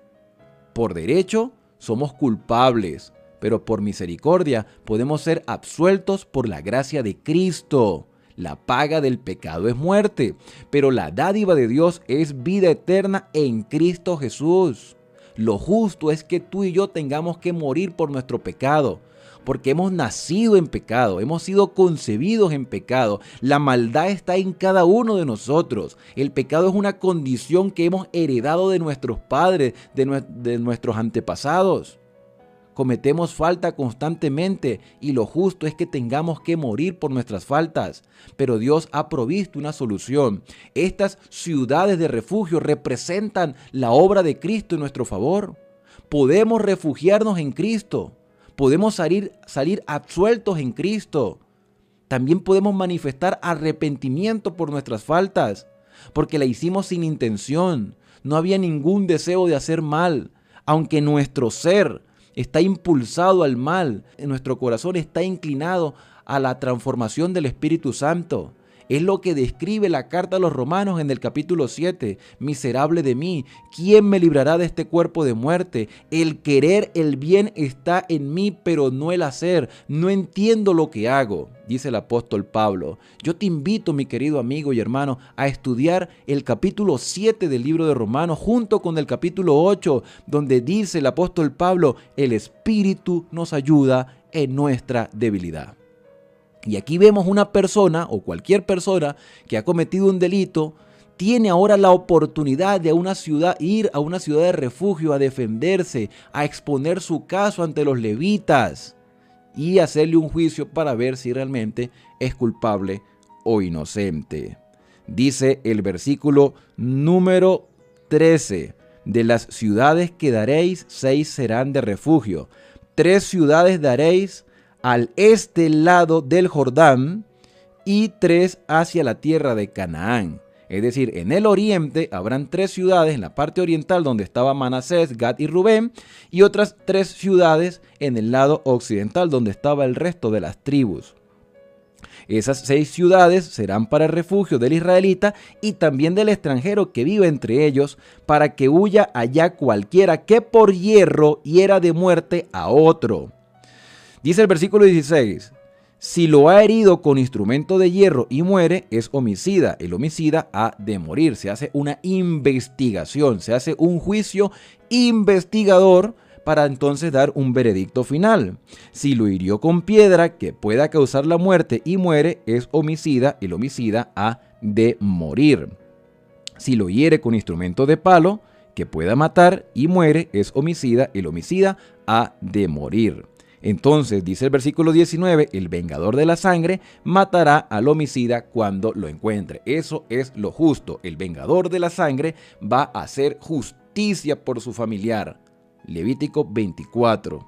Por derecho somos culpables, pero por misericordia podemos ser absueltos por la gracia de Cristo. La paga del pecado es muerte, pero la dádiva de Dios es vida eterna en Cristo Jesús. Lo justo es que tú y yo tengamos que morir por nuestro pecado, porque hemos nacido en pecado, hemos sido concebidos en pecado. La maldad está en cada uno de nosotros. El pecado es una condición que hemos heredado de nuestros padres, de nuestros antepasados. Cometemos falta constantemente y lo justo es que tengamos que morir por nuestras faltas. Pero Dios ha provisto una solución. Estas ciudades de refugio representan la obra de Cristo en nuestro favor. Podemos refugiarnos en Cristo. Podemos salir absueltos en Cristo. También podemos manifestar arrepentimiento por nuestras faltas, porque la hicimos sin intención. No había ningún deseo de hacer mal, aunque nuestro ser está impulsado al mal, nuestro corazón está inclinado a la transformación del Espíritu Santo. Es lo que describe la carta a los Romanos en el capítulo 7. Miserable de mí, ¿quién me librará de este cuerpo de muerte? El querer el bien está en mí, pero no el hacer. No entiendo lo que hago, dice el apóstol Pablo. Yo te invito, mi querido amigo y hermano, a estudiar el capítulo 7 del libro de Romanos junto con el capítulo 8, donde dice el apóstol Pablo, el Espíritu nos ayuda en nuestra debilidad. Y aquí vemos una persona o cualquier persona que ha cometido un delito, tiene ahora la oportunidad de ir a una ciudad de refugio a defenderse, a exponer su caso ante los levitas y hacerle un juicio para ver si realmente es culpable o inocente. Dice el versículo número 13, de las ciudades que daréis, 6 serán de refugio. 3 ciudades daréis al este lado del Jordán y 3 hacia la tierra de Canaán. Es decir, en el oriente habrán 3 ciudades, en la parte oriental donde estaba Manasés, Gad y Rubén, y otras 3 ciudades en el lado occidental donde estaba el resto de las tribus. Esas 6 ciudades serán para el refugio del israelita y también del extranjero que vive entre ellos, para que huya allá cualquiera que por hierro hiera de muerte a otro. Dice el versículo 16, si lo ha herido con instrumento de hierro y muere, es homicida. El homicida ha de morir. Se hace una investigación, se hace un juicio investigador para entonces dar un veredicto final. Si lo hirió con piedra que pueda causar la muerte y muere, es homicida. El homicida ha de morir. Si lo hiere con instrumento de palo que pueda matar y muere, es homicida. El homicida ha de morir. Entonces, dice el versículo 19, el vengador de la sangre matará al homicida cuando lo encuentre. Eso es lo justo. El vengador de la sangre va a hacer justicia por su familiar. Levítico 24.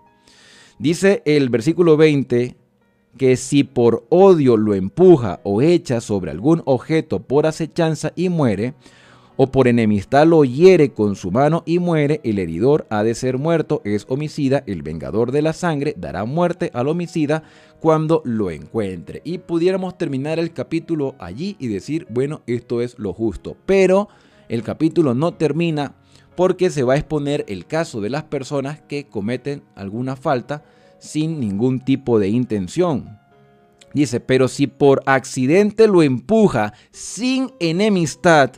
Dice el versículo 20 que si por odio lo empuja o echa sobre algún objeto por acechanza y muere, o por enemistad lo hiere con su mano y muere, el heridor ha de ser muerto, es homicida, el vengador de la sangre dará muerte al homicida cuando lo encuentre. Y pudiéramos terminar el capítulo allí y decir, bueno, esto es lo justo. Pero el capítulo no termina porque se va a exponer el caso de las personas que cometen alguna falta sin ningún tipo de intención. Dice, pero si por accidente lo empuja sin enemistad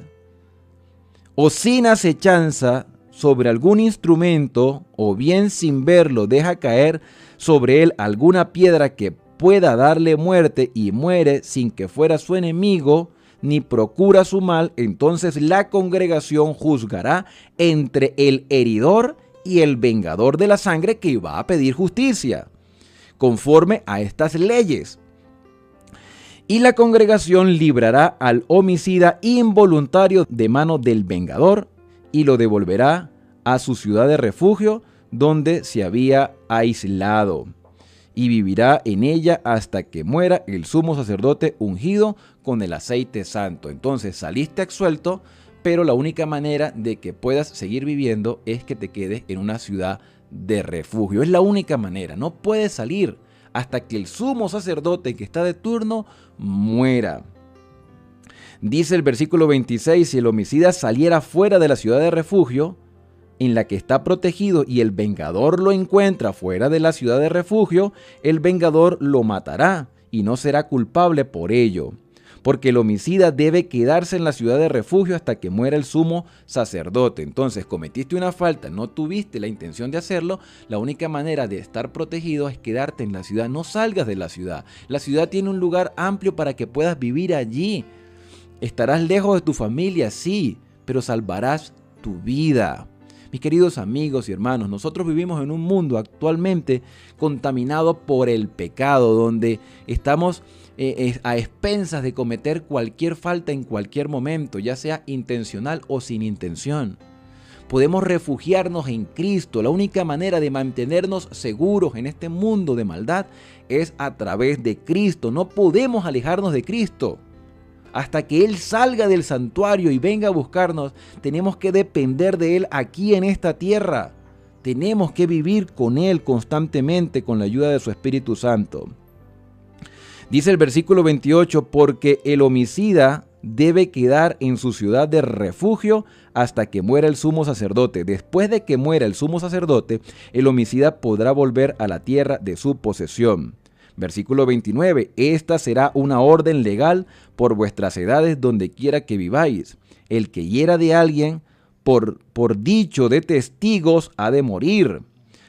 o sin acechanza sobre algún instrumento, o bien sin verlo deja caer sobre él alguna piedra que pueda darle muerte y muere sin que fuera su enemigo, ni procura su mal, entonces la congregación juzgará entre el heridor y el vengador de la sangre que va a pedir justicia, conforme a estas leyes. Y la congregación librará al homicida involuntario de mano del vengador y lo devolverá a su ciudad de refugio donde se había aislado, y vivirá en ella hasta que muera el sumo sacerdote ungido con el aceite santo. Entonces saliste absuelto, pero la única manera de que puedas seguir viviendo es que te quedes en una ciudad de refugio. Es la única manera, no puedes salir hasta que el sumo sacerdote que está de turno muera. Dice el versículo 26, si el homicida saliera fuera de la ciudad de refugio en la que está protegido y el vengador lo encuentra fuera de la ciudad de refugio, el vengador lo matará y no será culpable por ello, porque el homicida debe quedarse en la ciudad de refugio hasta que muera el sumo sacerdote. Entonces, cometiste una falta, no tuviste la intención de hacerlo, la única manera de estar protegido es quedarte en la ciudad, no salgas de la ciudad. La ciudad tiene un lugar amplio para que puedas vivir allí. Estarás lejos de tu familia, sí, pero salvarás tu vida. Mis queridos amigos y hermanos, nosotros vivimos en un mundo actualmente contaminado por el pecado, donde estamos a expensas de cometer cualquier falta en cualquier momento, ya sea intencional o sin intención. Podemos refugiarnos en Cristo. La única manera de mantenernos seguros en este mundo de maldad es a través de Cristo. No podemos alejarnos de Cristo. Hasta que Él salga del santuario y venga a buscarnos, tenemos que depender de Él aquí en esta tierra. Tenemos que vivir con Él constantemente con la ayuda de su Espíritu Santo. Dice el versículo 28, porque el homicida debe quedar en su ciudad de refugio hasta que muera el sumo sacerdote. Después de que muera el sumo sacerdote, el homicida podrá volver a la tierra de su posesión. Versículo 29, esta será una orden legal por vuestras edades donde quiera que viváis. El que hiera de alguien por dicho de testigos ha de morir.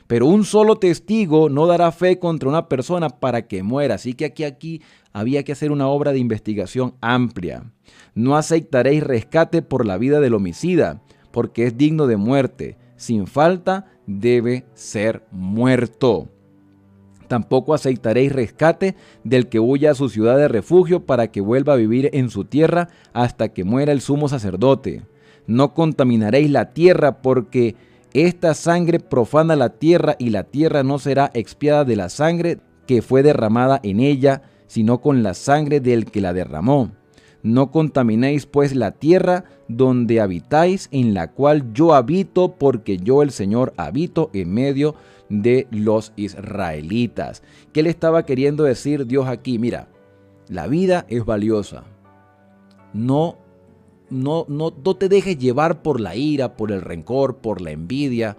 Pero un solo testigo no dará fe contra una persona para que muera. Así que aquí había que hacer una obra de investigación amplia. No aceptaréis rescate por la vida del homicida, porque es digno de muerte. Sin falta debe ser muerto. Tampoco aceptaréis rescate del que huya a su ciudad de refugio para que vuelva a vivir en su tierra hasta que muera el sumo sacerdote. No contaminaréis la tierra porque esta sangre profana la tierra y la tierra no será expiada de la sangre que fue derramada en ella, sino con la sangre del que la derramó. No contaminéis pues la tierra donde habitáis, en la cual yo habito, porque yo el Señor habito en medio de los israelitas. ¿Qué le estaba queriendo decir Dios aquí? Mira, la vida es valiosa. No te dejes llevar por la ira, por el rencor, por la envidia.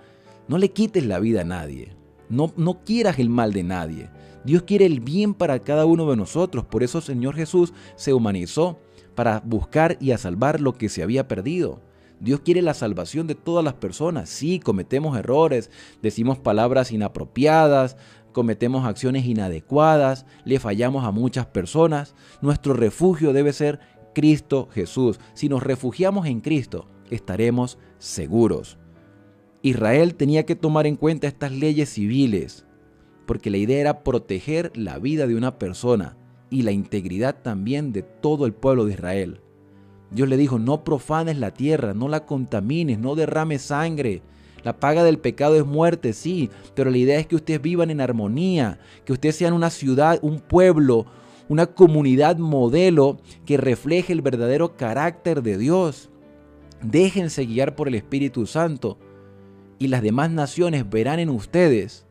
No le quites la vida a nadie. No quieras el mal de nadie. Dios quiere el bien para cada uno de nosotros. Por eso el Señor Jesús se humanizó para buscar y a salvar lo que se había perdido. Dios quiere la salvación de todas las personas. Sí, cometemos errores, decimos palabras inapropiadas, cometemos acciones inadecuadas, le fallamos a muchas personas. Nuestro refugio debe ser Cristo Jesús. Si nos refugiamos en Cristo, estaremos seguros. Israel tenía que tomar en cuenta estas leyes civiles, porque la idea era proteger la vida de una persona y la integridad también de todo el pueblo de Israel. Dios le dijo, no profanes la tierra, no la contamines, no derrames sangre. La paga del pecado es muerte, sí, pero la idea es que ustedes vivan en armonía, que ustedes sean una ciudad, un pueblo, una comunidad modelo que refleje el verdadero carácter de Dios. Déjense guiar por el Espíritu Santo y las demás naciones verán en ustedes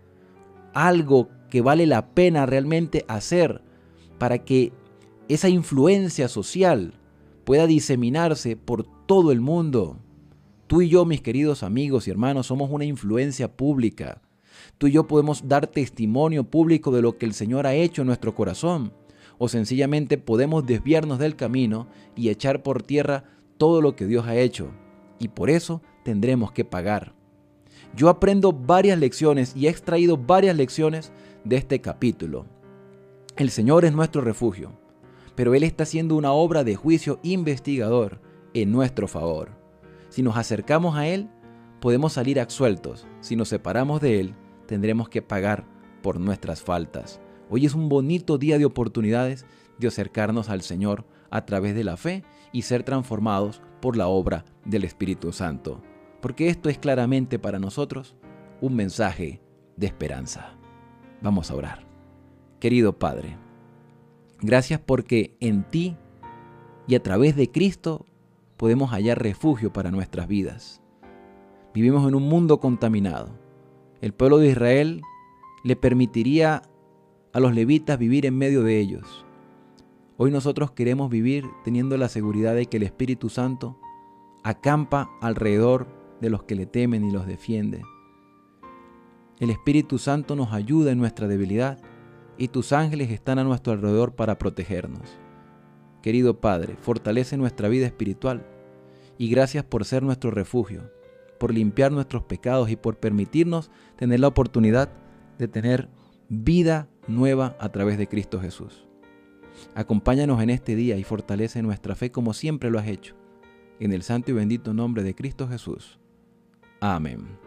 algo que vale la pena realmente hacer para que esa influencia social pueda diseminarse por todo el mundo. Tú y yo, mis queridos amigos y hermanos, somos una influencia pública. Tú y yo podemos dar testimonio público de lo que el Señor ha hecho en nuestro corazón, o sencillamente podemos desviarnos del camino y echar por tierra todo lo que Dios ha hecho, y por eso tendremos que pagar. Yo aprendo varias lecciones y he extraído varias lecciones de este capítulo. El Señor es nuestro refugio, pero Él está haciendo una obra de juicio investigador en nuestro favor. Si nos acercamos a Él, podemos salir absueltos. Si nos separamos de Él, tendremos que pagar por nuestras faltas. Hoy es un bonito día de oportunidades de acercarnos al Señor a través de la fe y ser transformados por la obra del Espíritu Santo. Porque esto es claramente para nosotros un mensaje de esperanza. Vamos a orar. Querido Padre, gracias porque en ti y a través de Cristo podemos hallar refugio para nuestras vidas. Vivimos en un mundo contaminado. El pueblo de Israel le permitiría a los levitas vivir en medio de ellos. Hoy nosotros queremos vivir teniendo la seguridad de que el Espíritu Santo acampa alrededor de los que le temen y los defiende. El Espíritu Santo nos ayuda en nuestra debilidad y tus ángeles están a nuestro alrededor para protegernos. Querido Padre, fortalece nuestra vida espiritual y gracias por ser nuestro refugio, por limpiar nuestros pecados y por permitirnos tener la oportunidad de tener vida nueva a través de Cristo Jesús. Acompáñanos en este día y fortalece nuestra fe como siempre lo has hecho. En el santo y bendito nombre de Cristo Jesús. Amén.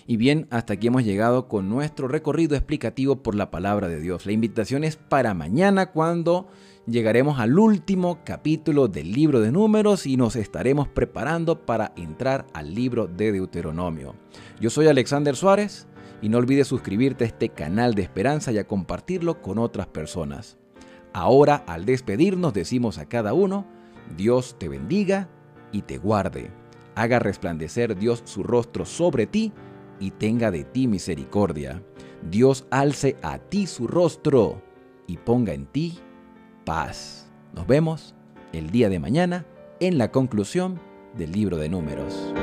Y bien, hasta aquí hemos llegado con nuestro recorrido explicativo por la palabra de Dios. La invitación es para mañana cuando llegaremos al último capítulo del libro de Números y nos estaremos preparando para entrar al libro de Deuteronomio. Yo soy Alexander Suárez y no olvides suscribirte a este canal de esperanza y a compartirlo con otras personas. Ahora, al despedirnos, decimos a cada uno: Dios te bendiga y te guarde. Haga resplandecer Dios su rostro sobre ti y tenga de ti misericordia. Dios alce a ti su rostro y ponga en ti paz. Nos vemos el día de mañana en la conclusión del libro de Números.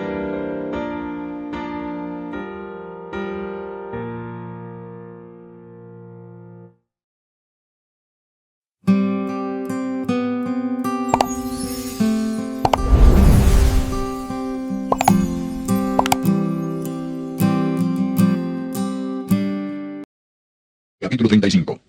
Capítulo 35.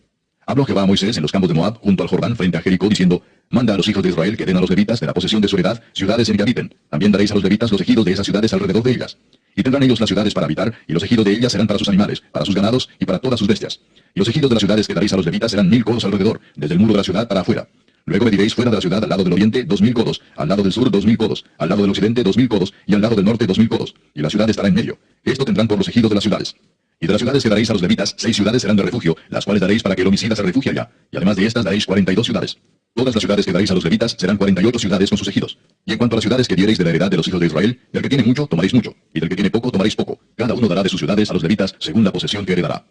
Habló Jehová a Moisés en los campos de Moab, junto al Jordán, frente a Jericó, diciendo: Manda a los hijos de Israel que den a los levitas de la posesión de su heredad ciudades en que habiten. También daréis a los levitas los ejidos de esas ciudades alrededor de ellas. Y tendrán ellos las ciudades para habitar, y los ejidos de ellas serán para sus animales, para sus ganados y para todas sus bestias. Y los ejidos de las ciudades que daréis a los levitas serán 1000 codos alrededor, desde el muro de la ciudad para afuera. Luego mediréis fuera de la ciudad al lado del oriente 2000 codos, al lado del sur 2000 codos, al lado del occidente 2000 codos, y al lado del norte 2000 codos. Y la ciudad estará en medio. Esto tendrán por los ejidos de las ciudades. Y de las ciudades que daréis a los levitas, 6 ciudades serán de refugio, las cuales daréis para que el homicida se refugie allá. Y además de estas daréis 42 ciudades. Todas las ciudades que daréis a los levitas serán 48 ciudades con sus ejidos. Y en cuanto a las ciudades que diereis de la heredad de los hijos de Israel, del que tiene mucho tomaréis mucho, y del que tiene poco tomaréis poco. Cada uno dará de sus ciudades a los levitas según la posesión que heredará.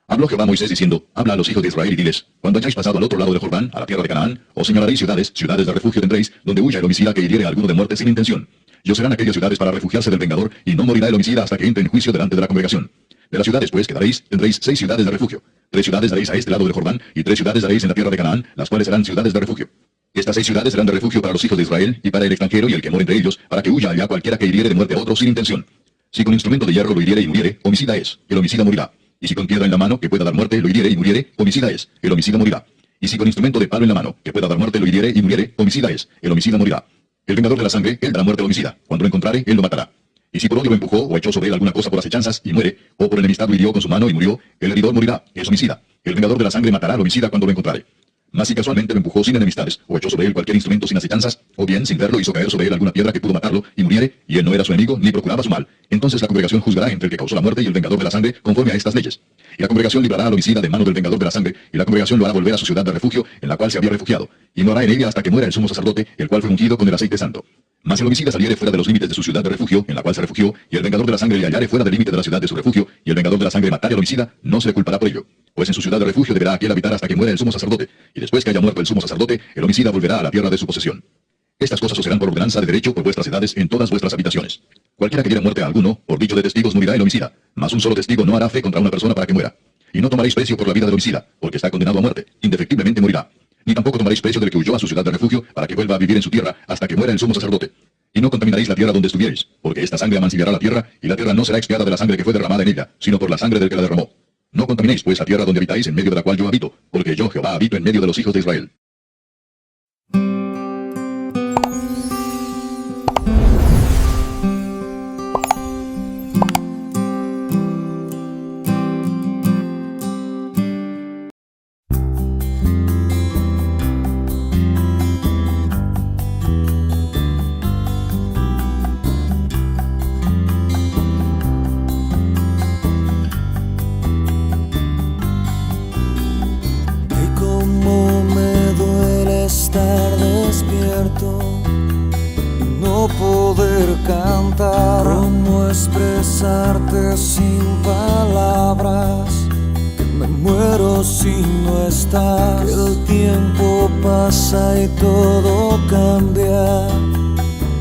Habló Jehová a Moisés diciendo: Habla a los hijos de Israel y diles: Cuando hayáis pasado al otro lado del Jordán, a la tierra de Canaán, os señalaréis ciudades, ciudades de refugio tendréis, donde huya el homicida que hiriere a alguno de muerte sin intención. Y os serán aquellas ciudades para refugiarse del vengador, y no morirá el homicida hasta que entre en juicio delante de la congregación. De las ciudades, pues, que daréis, tendréis 6 ciudades de refugio. 3 ciudades daréis a este lado del Jordán, y 3 ciudades daréis en la tierra de Canaán, las cuales serán ciudades de refugio. Estas 6 ciudades serán de refugio para los hijos de Israel, y para el extranjero y el que mora entre ellos, para que huya allá cualquiera que hiriere de muerte a otro sin intención. Si con instrumento de hierro lo hiriere y muriere, homicida es, el homicida morirá. Y si con piedra en la mano, que pueda dar muerte, lo hiriere y muriere, homicida es, el homicida morirá. Y si con instrumento de palo en la mano, que pueda dar muerte, lo hiriere y muriere, homicida es, el homicida morirá. El vengador de la sangre, él dará muerte al homicida. Cuando lo encontrare, él lo matará. Y si por odio lo empujó o echó sobre él alguna cosa por asechanzas y muere, o por enemistad lo hirió con su mano y murió, el heridor morirá, es homicida. El vengador de la sangre matará al homicida cuando lo encontrare. Mas si casualmente lo empujó sin enemistades, o echó sobre él cualquier instrumento sin acechanzas, o bien sin verlo hizo caer sobre él alguna piedra que pudo matarlo, y muriere, y él no era su enemigo, ni procuraba su mal, entonces la congregación juzgará entre el que causó la muerte y el vengador de la sangre, conforme a estas leyes. Y la congregación librará al homicida de mano del vengador de la sangre, y la congregación lo hará volver a su ciudad de refugio, en la cual se había refugiado, y no hará en ella hasta que muera el sumo sacerdote, el cual fue ungido con el aceite santo. Mas el homicida saliere fuera de los límites de su ciudad de refugio, en la cual se refugió, y el vengador de la sangre le hallare fuera del límite de la ciudad de su refugio, y el vengador de la sangre matare al homicida, no se le culpará por ello. Pues en su ciudad de refugio deberá aquel habitar hasta que muera el sumo sacerdote, y después que haya muerto el sumo sacerdote, el homicida volverá a la tierra de su posesión. Estas cosas os serán por ordenanza de derecho por vuestras edades en todas vuestras habitaciones. Cualquiera que diera muerte a alguno, por dicho de testigos morirá el homicida, mas un solo testigo no hará fe contra una persona para que muera. Y no tomaréis precio por la vida del homicida, porque está condenado a muerte, indefectiblemente morirá. Ni tampoco tomaréis precio del que huyó a su ciudad de refugio para que vuelva a vivir en su tierra hasta que muera el sumo sacerdote. Y no contaminaréis la tierra donde estuviereis, porque esta sangre amancillará la tierra, y la tierra no será expiada de la sangre que fue derramada en ella, sino por la sangre del que la derramó. No contaminéis pues la tierra donde habitáis, en medio de la cual yo habito, porque yo Jehová habito en medio de los hijos de Israel. ¿Cómo expresarte sin palabras? Que me muero si no estás. Que el tiempo pasa y todo cambia.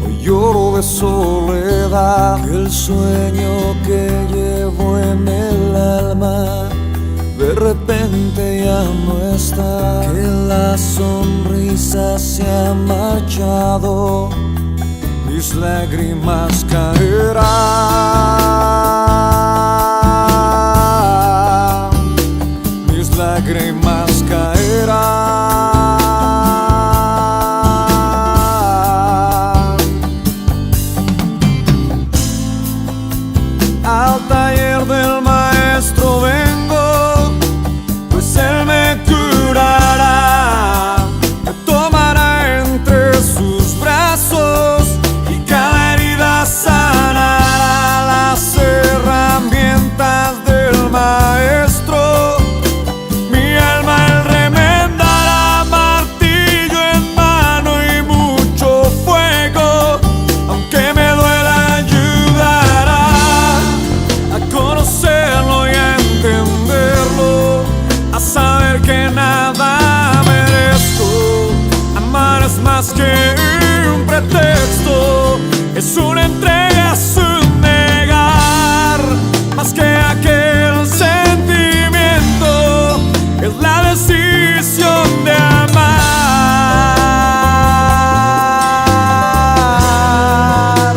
Hoy lloro de soledad. Que el sueño que llevo en el alma de repente ya no está. Que la sonrisa se ha marchado. Mis lágrimas caerán, mis lágrimas caerán. Al taller del maestro vengo, pues él me curará, me tomará entre sus brazos. Sanará las herramientas del maestro. Mi alma él remendará, martillo en mano y mucho fuego. Aunque me duela, ayudará a conocerlo y a entenderlo, a saber que nada merezco. Amar es más que un pretexto, es una entrega sin negar, más que aquel sentimiento, es la decisión de amar.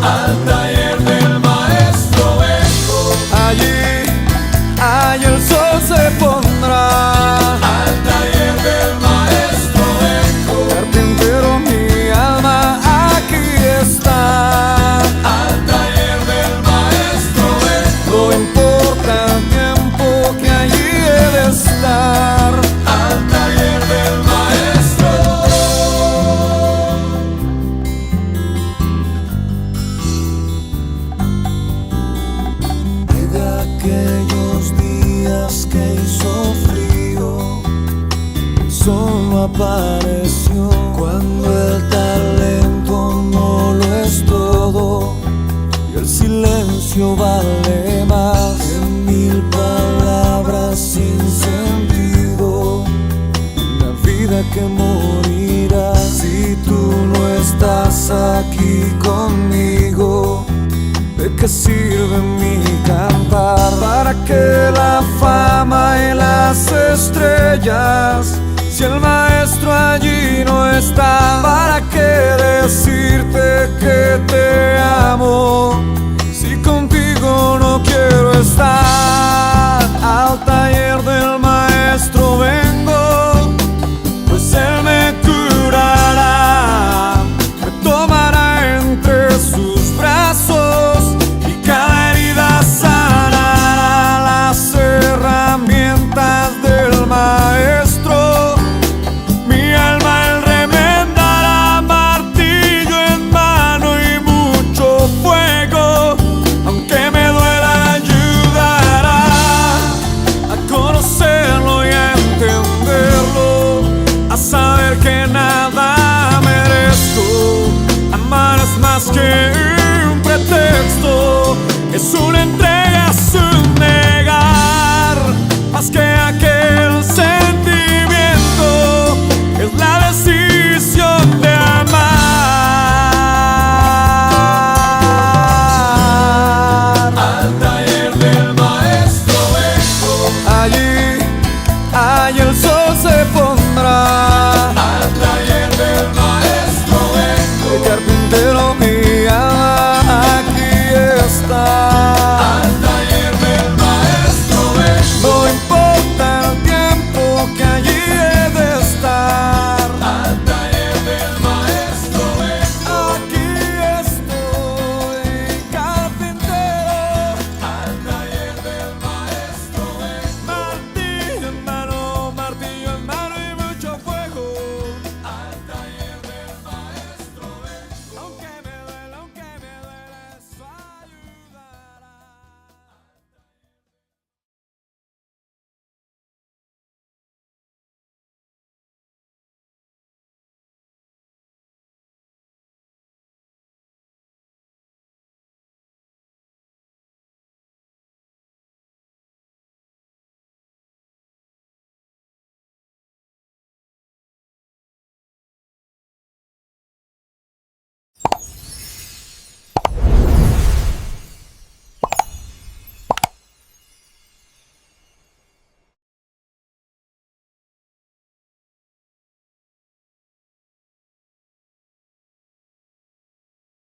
Al taller del maestro vengo, allí el sol se pondrá. Al taller del maestro vengo, carpintero mi alma aquí está. Al taller del maestro. De aquellos días que hizo frío, el sol no apareció. Cuando el talento no lo es todo y el silencio vale más que 1000 palabras sin sentido, una vida que morirá. Si tú no estás aquí conmigo, ¿de qué sirve mi cantar? ¿Para qué la fama y las estrellas si el maestro allí no está? ¿Para qué decirte que te amo si contigo no quiero estar? Al taller del maestro vengo, pues él me curará, me tomará entre sus brazos y cada herida sanará. Las herramientas del maestro, es una